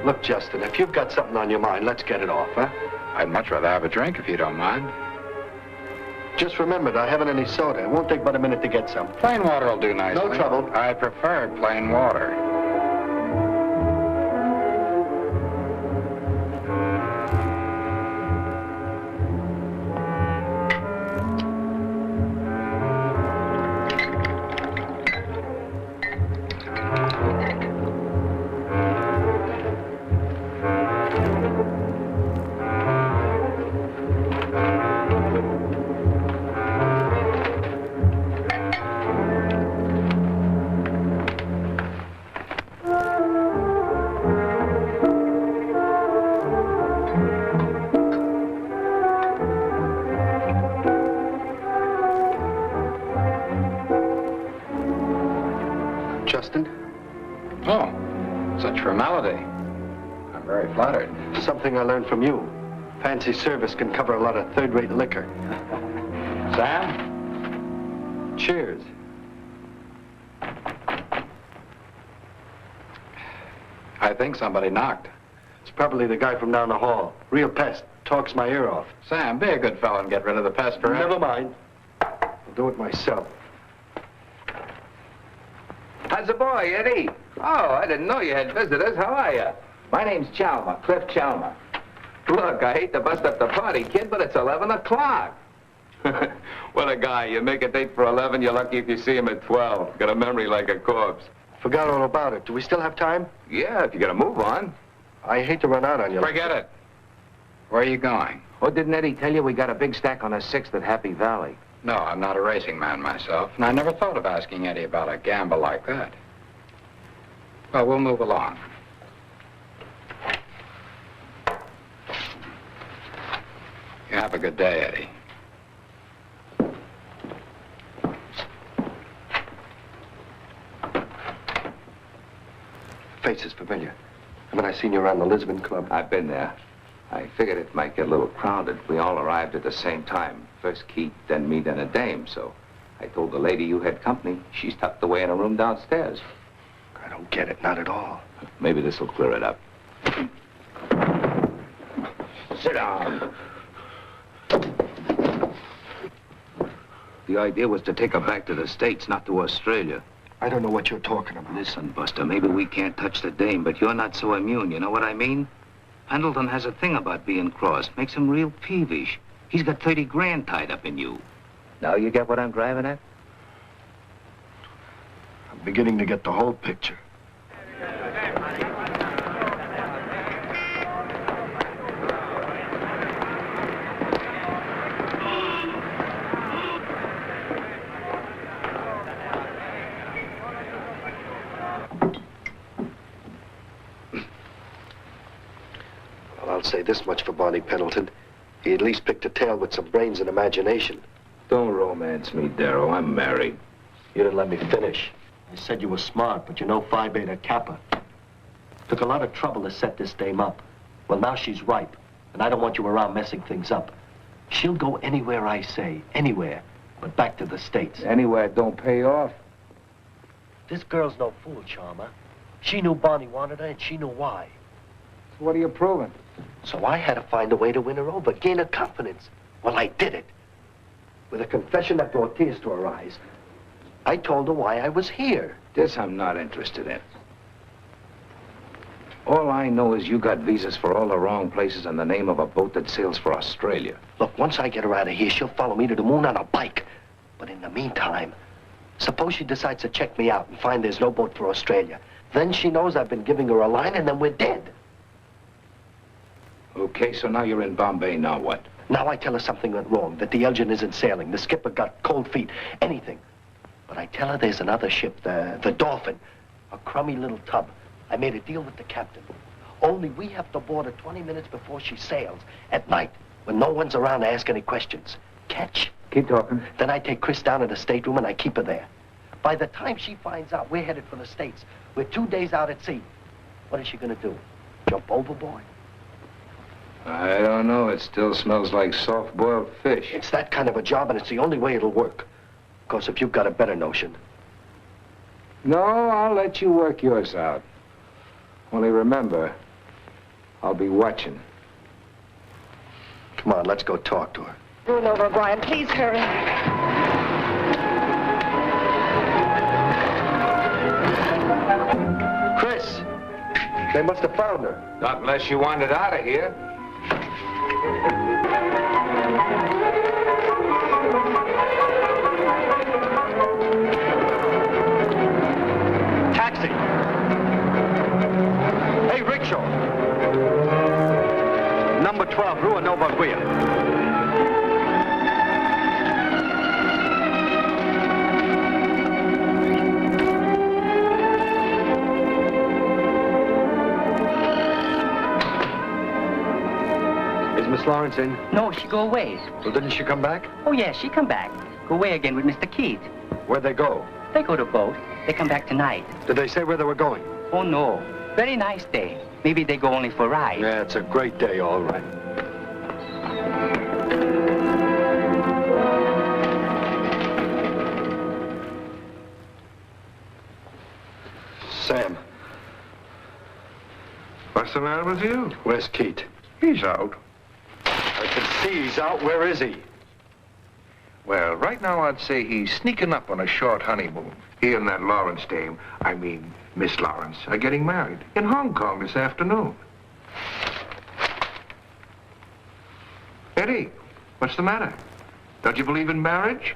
Look, Justin, if you've got something on your mind, let's get it off, huh? I'd much rather have a drink if you don't mind. Just remember, I haven't any soda. It won't take but a minute to get some. Plain water will do nicely. No trouble. I prefer plain water. Justin? Oh, such formality. I'm very flattered. Something I learned from you. Fancy service can cover a lot of third-rate liquor. Sam? Cheers. I think somebody knocked. It's probably the guy from down the hall. Real pest. Talks my ear off. Sam, be a good fellow and get rid of the pest for Never mind. I'll do it myself. How's the boy, Eddie? Oh, I didn't know you had visitors. How are you? My name's Chalmer, Cliff Chalmer. Look, I hate to bust up the party, kid, but it's 11 o'clock. What a guy. You make a date for 11, you're lucky if you see him at 12. Got a memory like a corpse. Forgot all about it. Do we still have time? Yeah, if you got to move on. I hate to run out on you. Forget it. Where are you going? Oh, didn't Eddie tell you we got a big stack on a 6th at Happy Valley? No, I'm not a racing man myself, and I never thought of asking Eddie about a gamble like that. Well, we'll move along. You have a good day, Eddie. Face is familiar. I mean, I seen you around the Lisbon Club. I've been there. I figured it might get a little crowded. We all arrived at the same time. First Keit, then me, then a dame. So I told the lady you had company. She's tucked away in a room downstairs. I don't get it, not at all. Maybe this will clear it up. Sit down. The idea was to take her back to the States, not to Australia. I don't know what you're talking about. Listen, Buster, maybe we can't touch the dame, but you're not so immune, you know what I mean? Pendleton has a thing about being crossed. Makes him real peevish. He's got 30 grand tied up in you. Now you get what I'm driving at? I'm beginning to get the whole picture. I'll say this much for Barney Pendleton. He at least picked a tail with some brains and imagination. Don't romance me, Darrow. I'm married. You didn't let me finish. I said you were smart, but you know Phi Beta Kappa. Took a lot of trouble to set this dame up. Well, now she's ripe, and I don't want you around messing things up. She'll go anywhere I say, anywhere, but back to the States. Anywhere don't pay off. This girl's no fool, Chalmer. She knew Barney wanted her, and she knew why. So what are you proving? So I had to find a way to win her over, gain her confidence. Well, I did it. With a confession that brought tears to her eyes. I told her why I was here. This I'm not interested in. All I know is you got visas for all the wrong places in the name of a boat that sails for Australia. Look, once I get her out of here, she'll follow me to the moon on a bike. But in the meantime, suppose she decides to check me out and find there's no boat for Australia. Then she knows I've been giving her a line, and then we're dead. Okay, so now you're in Bombay, now what? Now I tell her something went wrong, that the Elgin isn't sailing, the skipper got cold feet, anything. But I tell her there's another ship, the Dolphin, a crummy little tub. I made a deal with the captain. Only we have to board her 20 minutes before she sails, at night, when no one's around to ask any questions. Catch? Keep talking. Then I take Chris down to the stateroom and I keep her there. By the time she finds out we're headed for the States, we're 2 days out at sea. What is she gonna do? Jump overboard? I don't know. It still smells like soft-boiled fish. It's that kind of a job, and it's the only way it'll work. Of course, if you've got a better notion. No, I'll let you work yours out. Only remember, I'll be watching. Come on, let's go talk to her. Run over, Brian. Please hurry. Chris! They must have found her. Not unless you wanted out of here. Taxi! Hey, rickshaw! Number 12, Rua Nova Guia. Miss Lawrence in? No, she go away. Well, didn't she come back? Oh, yeah, she come back. Go away again with Mr. Keit. Where'd they go? They go to boat. They come back tonight. Did they say where they were going? Oh, no. Very nice day. Maybe they go only for a ride. Yeah, it's a great day, all right. Sam. What's the matter with you? Where's Keit? He's out. I can see he's out. Where is he? Well, right now I'd say he's sneaking up on a short honeymoon. He and that Lawrence dame, I mean Miss Lawrence, are getting married in Hong Kong this afternoon. Eddie, what's the matter? Don't you believe in marriage?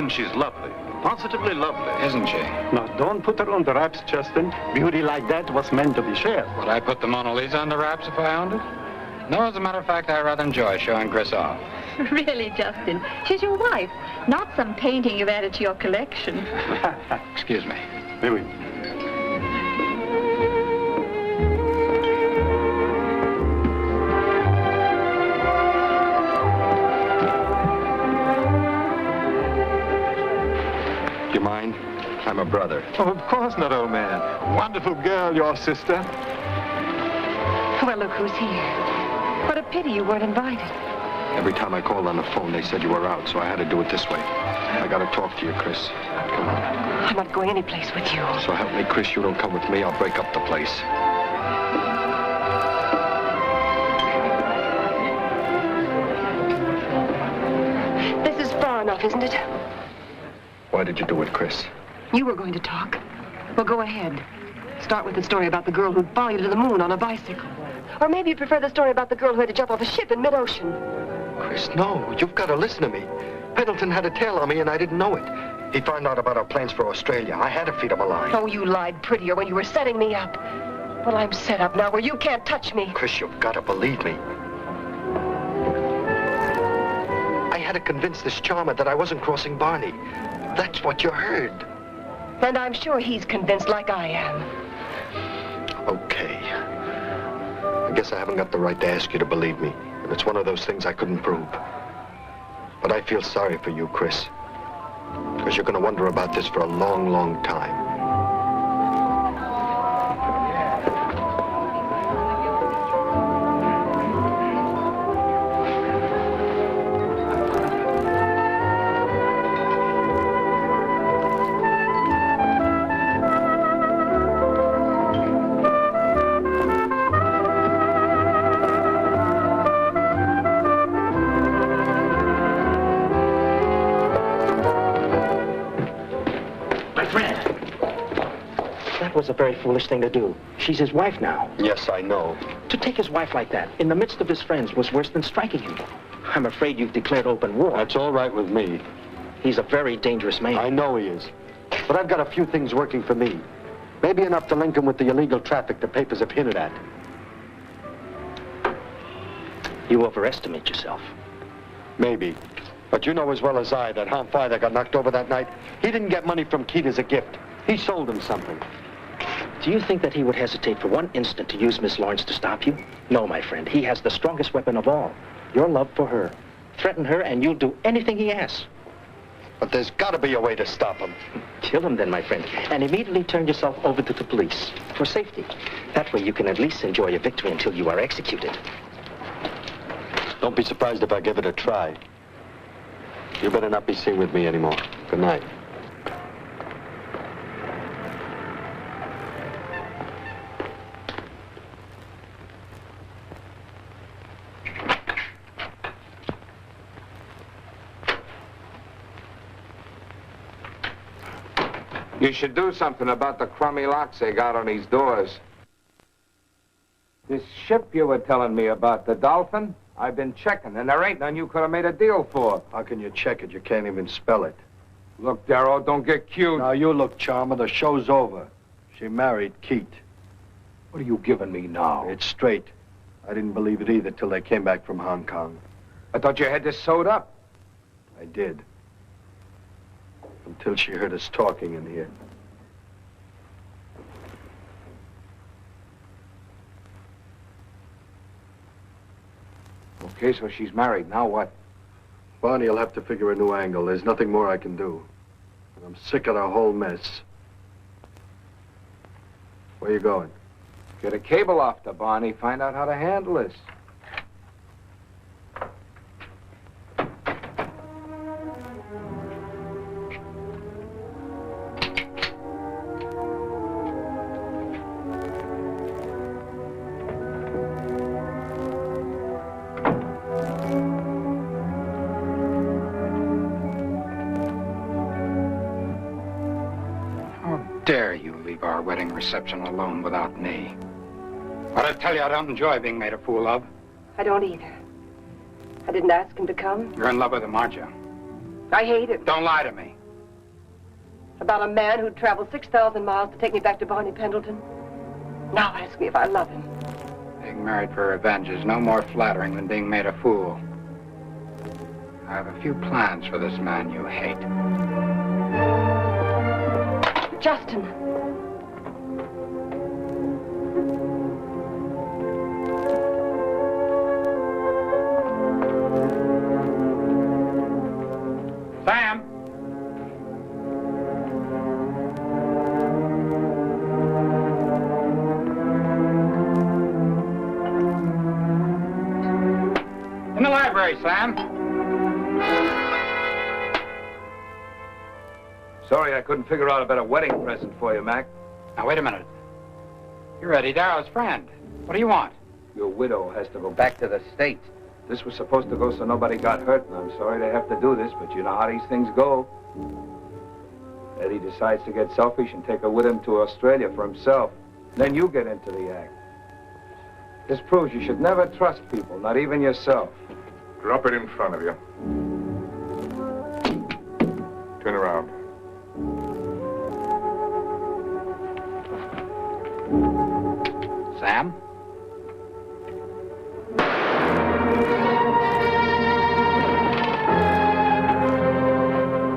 She's lovely. Positively lovely. Isn't she? Now, don't put her on the wraps, Justin. Beauty like that was meant to be shared. Would I put the Mona Lisa on the wraps if I owned it? No, as a matter of fact, I rather enjoy showing Chris off. Really, Justin? She's your wife, not some painting you've added to your collection. Excuse me. Maybe. Mind? I'm a brother. Oh, of course not, old man. Wonderful girl, your sister. Well, look who's here. What a pity you weren't invited. Every time I called on the phone, they said you were out, so I had to do it this way. I gotta talk to you, Chris. Come on. I'm not going any place with you. So help me, Chris, you don't come with me, I'll break up the place. This is far enough, isn't it? Why did you do it, Chris? You were going to talk. Well, go ahead. Start with the story about the girl who followed you to the moon on a bicycle. Or maybe you prefer the story about the girl who had to jump off a ship in mid-ocean. Chris, no. You've got to listen to me. Pendleton had a tail on me and I didn't know it. He found out about our plans for Australia. I had to feed him a line. Oh, you lied prettier when you were setting me up. Well, I'm set up now where you can't touch me. Chris, you've got to believe me. I had to convince this Chalmer that I wasn't crossing Barney. That's what you heard. And I'm sure he's convinced like I am. Okay. I guess I haven't got the right to ask you to believe me. And it's one of those things I couldn't prove. But I feel sorry for you, Chris. Because you're going to wonder about this for a long, long time. That was a very foolish thing to do. She's his wife now. Yes, I know. To take his wife like that, in the midst of his friends, was worse than striking him. I'm afraid you've declared open war. That's all right with me. He's a very dangerous man. I know he is. But I've got a few things working for me. Maybe enough to link him with the illegal traffic the papers have hinted at. You overestimate yourself. Maybe. But you know as well as I that Ham Fire that got knocked over that night, he didn't get money from Keit as a gift. He sold him something. Do you think that he would hesitate for one instant to use Miss Lawrence to stop you? No, my friend. He has the strongest weapon of all. Your love for her. Threaten her and you'll do anything he asks. But there's got to be a way to stop him. Kill him then, my friend, and immediately turn yourself over to the police for safety. That way you can at least enjoy your victory until you are executed. Don't be surprised if I give it a try. You better not be seen with me anymore. Good night. You should do something about the crummy locks they got on these doors. This ship you were telling me about, the Dolphin, I've been checking, and there ain't none you could have made a deal for. How can you check it? You can't even spell it. Look, Darrow, don't get cute. Now, you look, Chalmer. The show's over. She married Keit. What are you giving me now? It's straight. I didn't believe it either till they came back from Hong Kong. I thought you had this sewed up. I did. Until she heard us talking in here. Okay, so she's married. Now what? Barney will have to figure a new angle. There's nothing more I can do. And I'm sick of the whole mess. Where you going? Get a cable off to Barney. Find out how to handle this. Dare you leave our wedding reception alone without me? But I tell you, I don't enjoy being made a fool of. I don't either. I didn't ask him to come. You're in love with him, aren't you? I hate him. Don't lie to me. About a man who'd traveled 6,000 miles to take me back to Barney Pendleton. Now ask me if I love him. Being married for revenge is no more flattering than being made a fool. I have a few plans for this man you hate. Justin. Sam! In the library, Sam. Sorry I couldn't figure out a better wedding present for you, Mac. Now, wait a minute. You're Eddie Darrow's friend. What do you want? Your widow has to go back to the States. This was supposed to go so nobody got hurt, and I'm sorry to have to do this, but you know how these things go. Eddie decides to get selfish and take her with him to Australia for himself. Then you get into the act. This proves you should never trust people, not even yourself. Drop it in front of you. Turn around. Sam?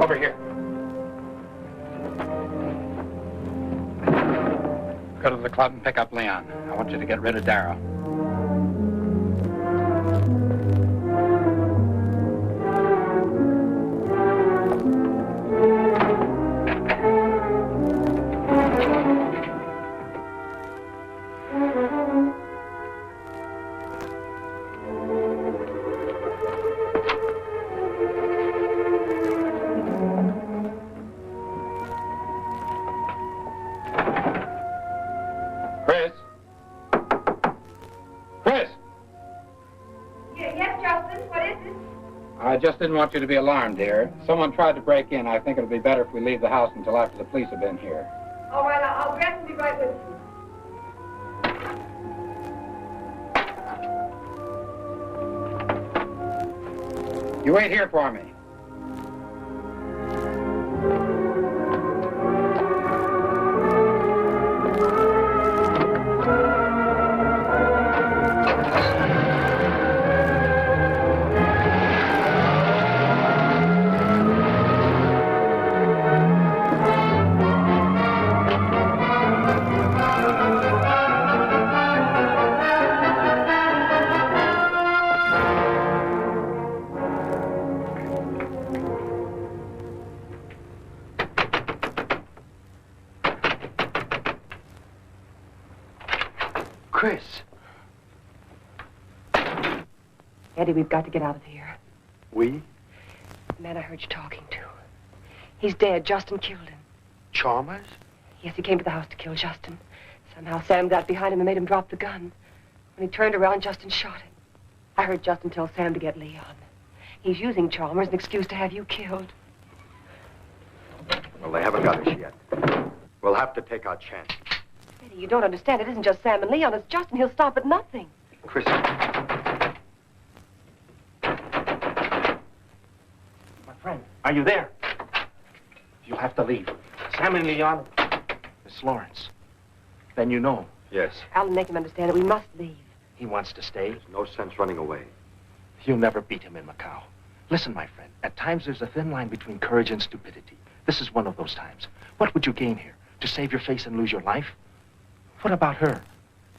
Over here. Go to the club and pick up Leon. I want you to get rid of Darrow. I just didn't want you to be alarmed, dear. Someone tried to break in. I think it'll be better if we leave the house until after the police have been here. All right, I'll I'll grab and be right with you. You wait here for me. Chris. Eddie, we've got to get out of here. We? The man I heard you talking to. He's dead. Justin killed him. Chalmers? Yes, he came to the house to kill Justin. Somehow Sam got behind him and made him drop the gun. When he turned around, Justin shot him. I heard Justin tell Sam to get Leon. He's using Chalmers as an excuse to have you killed. Well, they haven't got us yet. We'll have to take our chance. Eddie, you don't understand. It isn't just Sam and Leon. It's Justin. He'll stop at nothing. Chris. My friend, are you there? You'll have to leave. Sam and Leon, Miss Lawrence. Then you know. Yes. Alan, make him understand that we must leave. He wants to stay. There's no sense running away. You'll never beat him in Macao. Listen, my friend, at times there's a thin line between courage and stupidity. This is one of those times. What would you gain here? To save your face and lose your life? What about her?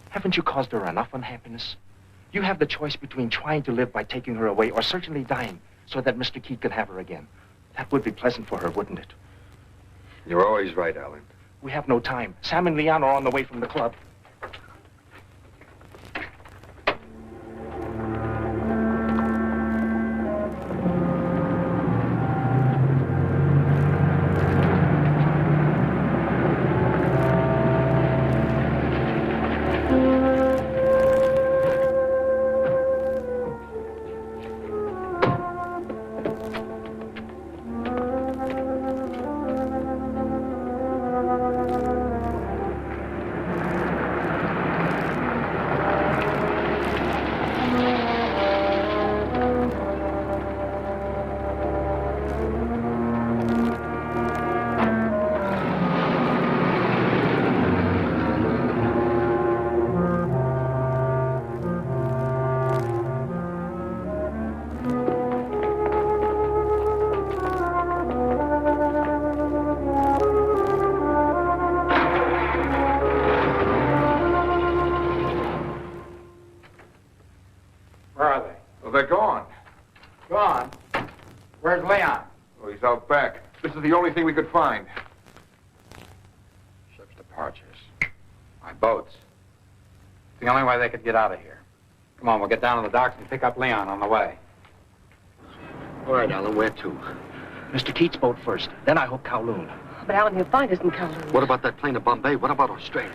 Haven't you caused her enough unhappiness? You have the choice between trying to live by taking her away or certainly dying so that Mr. Keit can have her again. That would be pleasant for her, wouldn't it? You're always right, Alan. We have no time. Sam and Leon are on the way from the club. They're gone. Gone? Where's Leon? Oh, he's out back. This is the only thing we could find. Ship's departures. My boats. It's the only way they could get out of here. Come on, we'll get down to the docks and pick up Leon on the way. All right, Alan, where to? Mr. Keith's boat first. Then I hope Kowloon. But Alan, he'll find us in Kowloon. What about that plane to Bombay? What about Australia?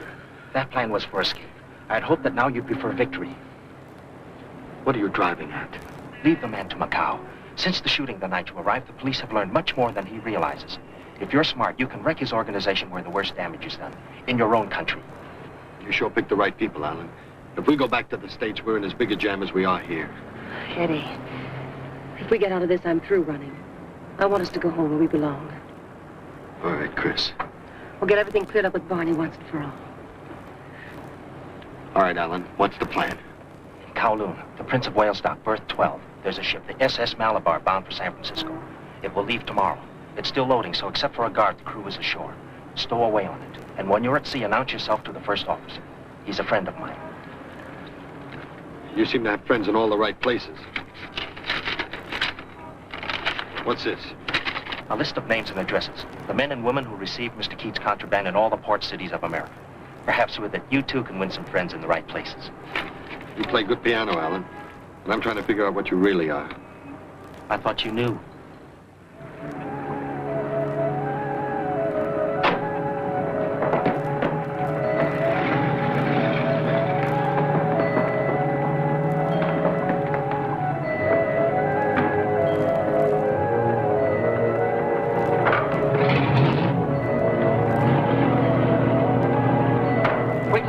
That plan was for escape. I'd hoped that now you'd prefer victory. What are you driving at? Leave the man to Macao. Since the shooting the night you arrived, the police have learned much more than he realizes. If you're smart, you can wreck his organization where the worst damage is done. In your own country. You sure picked the right people, Alan. If we go back to the States, we're in as big a jam as we are here. Eddie, if we get out of this, I'm through running. I want us to go home where we belong. All right, Chris. We'll get everything cleared up with Barney once and for all. All right, Alan. What's the plan? In Kowloon, the Prince of Wales dock, berth 12. There's a ship, the SS Malabar, bound for San Francisco. It will leave tomorrow. It's still loading, so except for a guard, the crew is ashore. Stow away on it. And when you're at sea, announce yourself to the first officer. He's a friend of mine. You seem to have friends in all the right places. What's this? A list of names and addresses. The men and women who received Mr. Keith's contraband in all the port cities of America. Perhaps with it, you too can win some friends in the right places. You play good piano, Alan. And I'm trying to figure out what you really are. I thought you knew.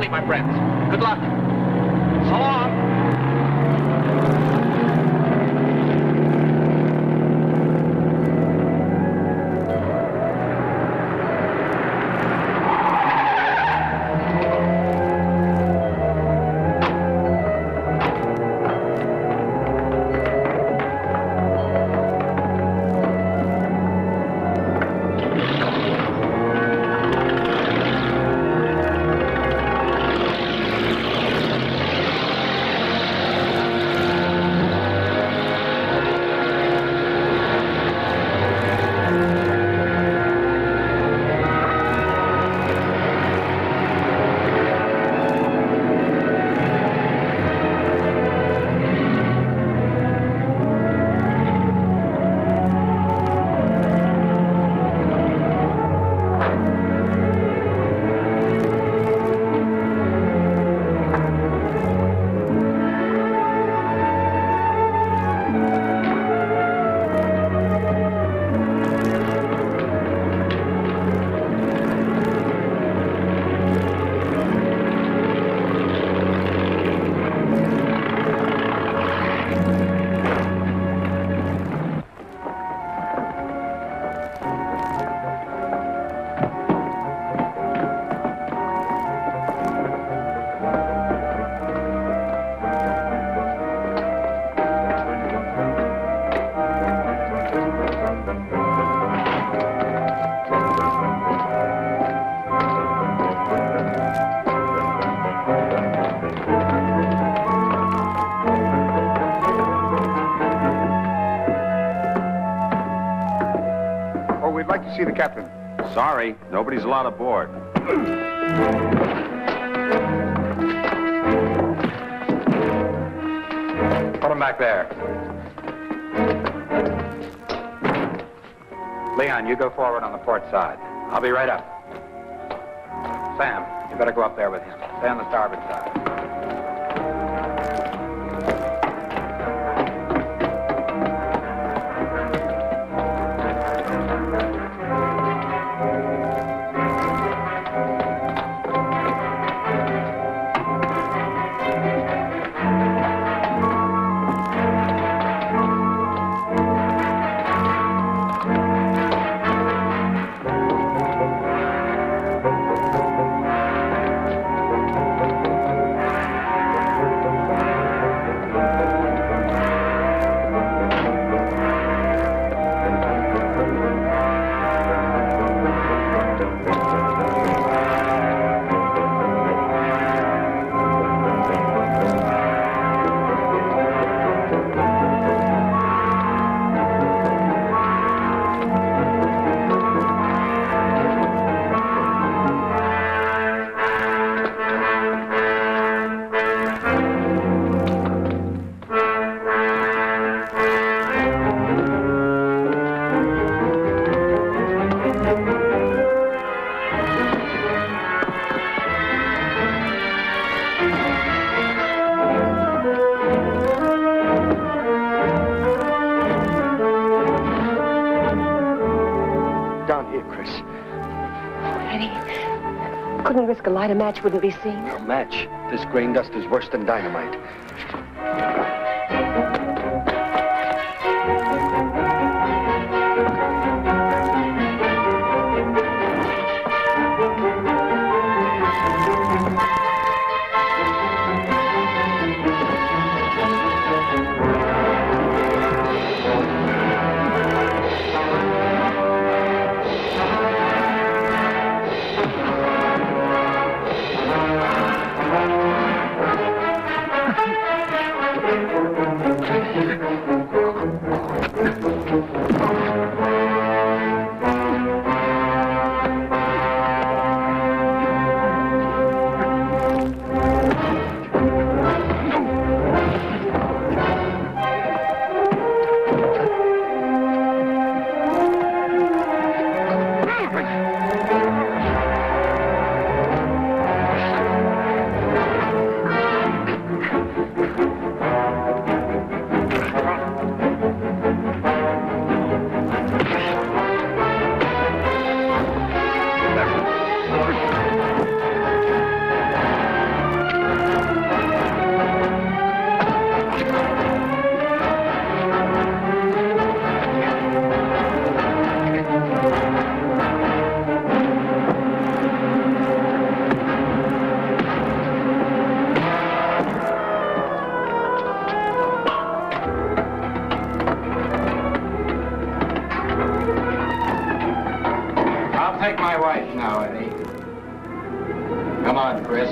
quickly, my friends. Good luck. So long. See the captain. Sorry, nobody's allowed aboard. Put him back there. Leon, you go forward on the port side. I'll be right up. Sam, you better go up there with him. Stay on the starboard side. Couldn't risk a light. A match wouldn't be seen. A match? This grain dust is worse than dynamite. on, Chris.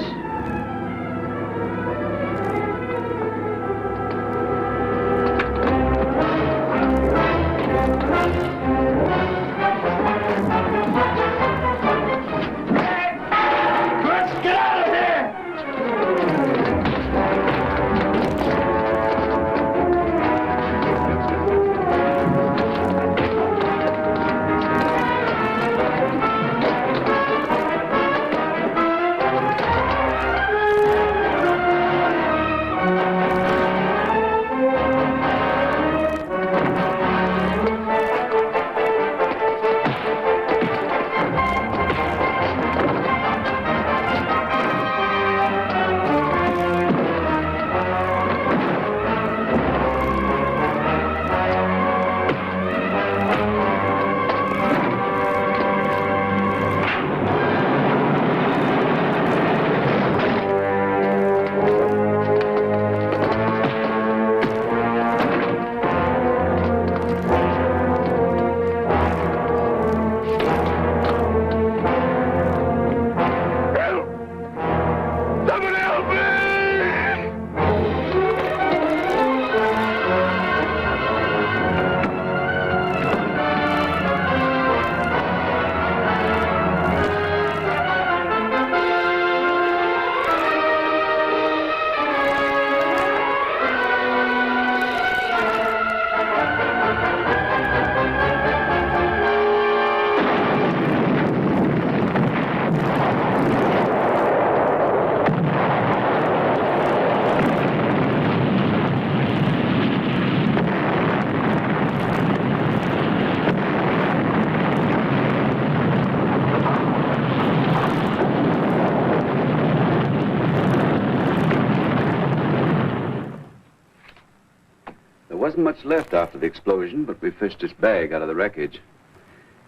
Wasn't much left after the explosion, but we fished his bag out of the wreckage.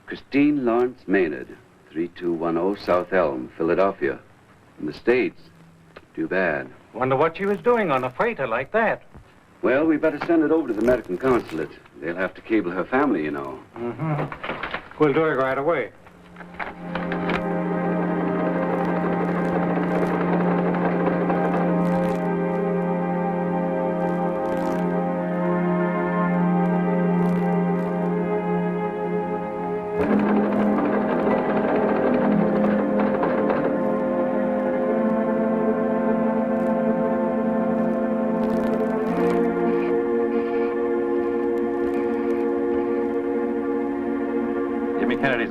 Christine Lawrence Maynard, 3210 South Elm, Philadelphia. In the States. Too bad. Wonder what she was doing on a freighter like that. Well, we better send it over to the American consulate. They'll have to cable her family, you know. Mm-hmm. We'll do it right away.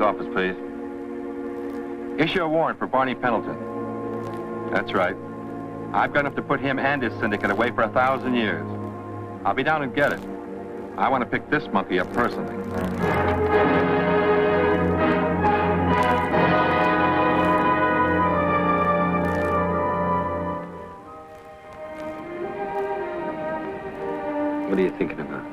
Office, please. Issue a warrant for Barney Pendleton. That's right. I've got enough to put him and his syndicate away for 1,000 years. I'll be down and get it. I want to pick this monkey up personally. What are you thinking about?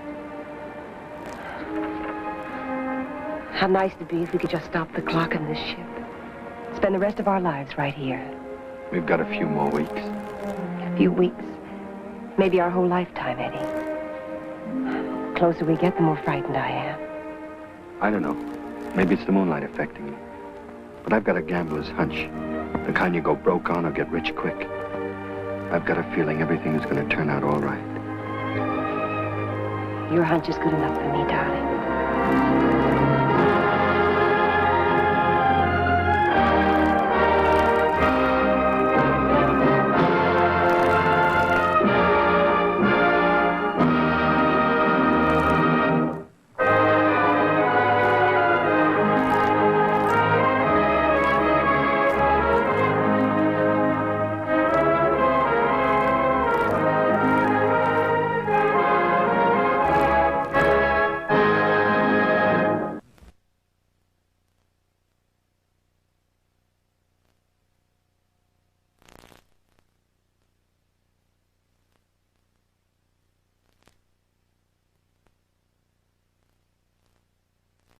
How nice it'd be if we could just stop the clock on this ship. Spend the rest of our lives right here. We've got a few more weeks. A few weeks. Maybe our whole lifetime, Eddie. The closer we get, the more frightened I am. I don't know. Maybe it's the moonlight affecting me. But I've got a gambler's hunch. The kind you go broke on or get rich quick. I've got a feeling everything is going to turn out all right. Your hunch is good enough for me, darling.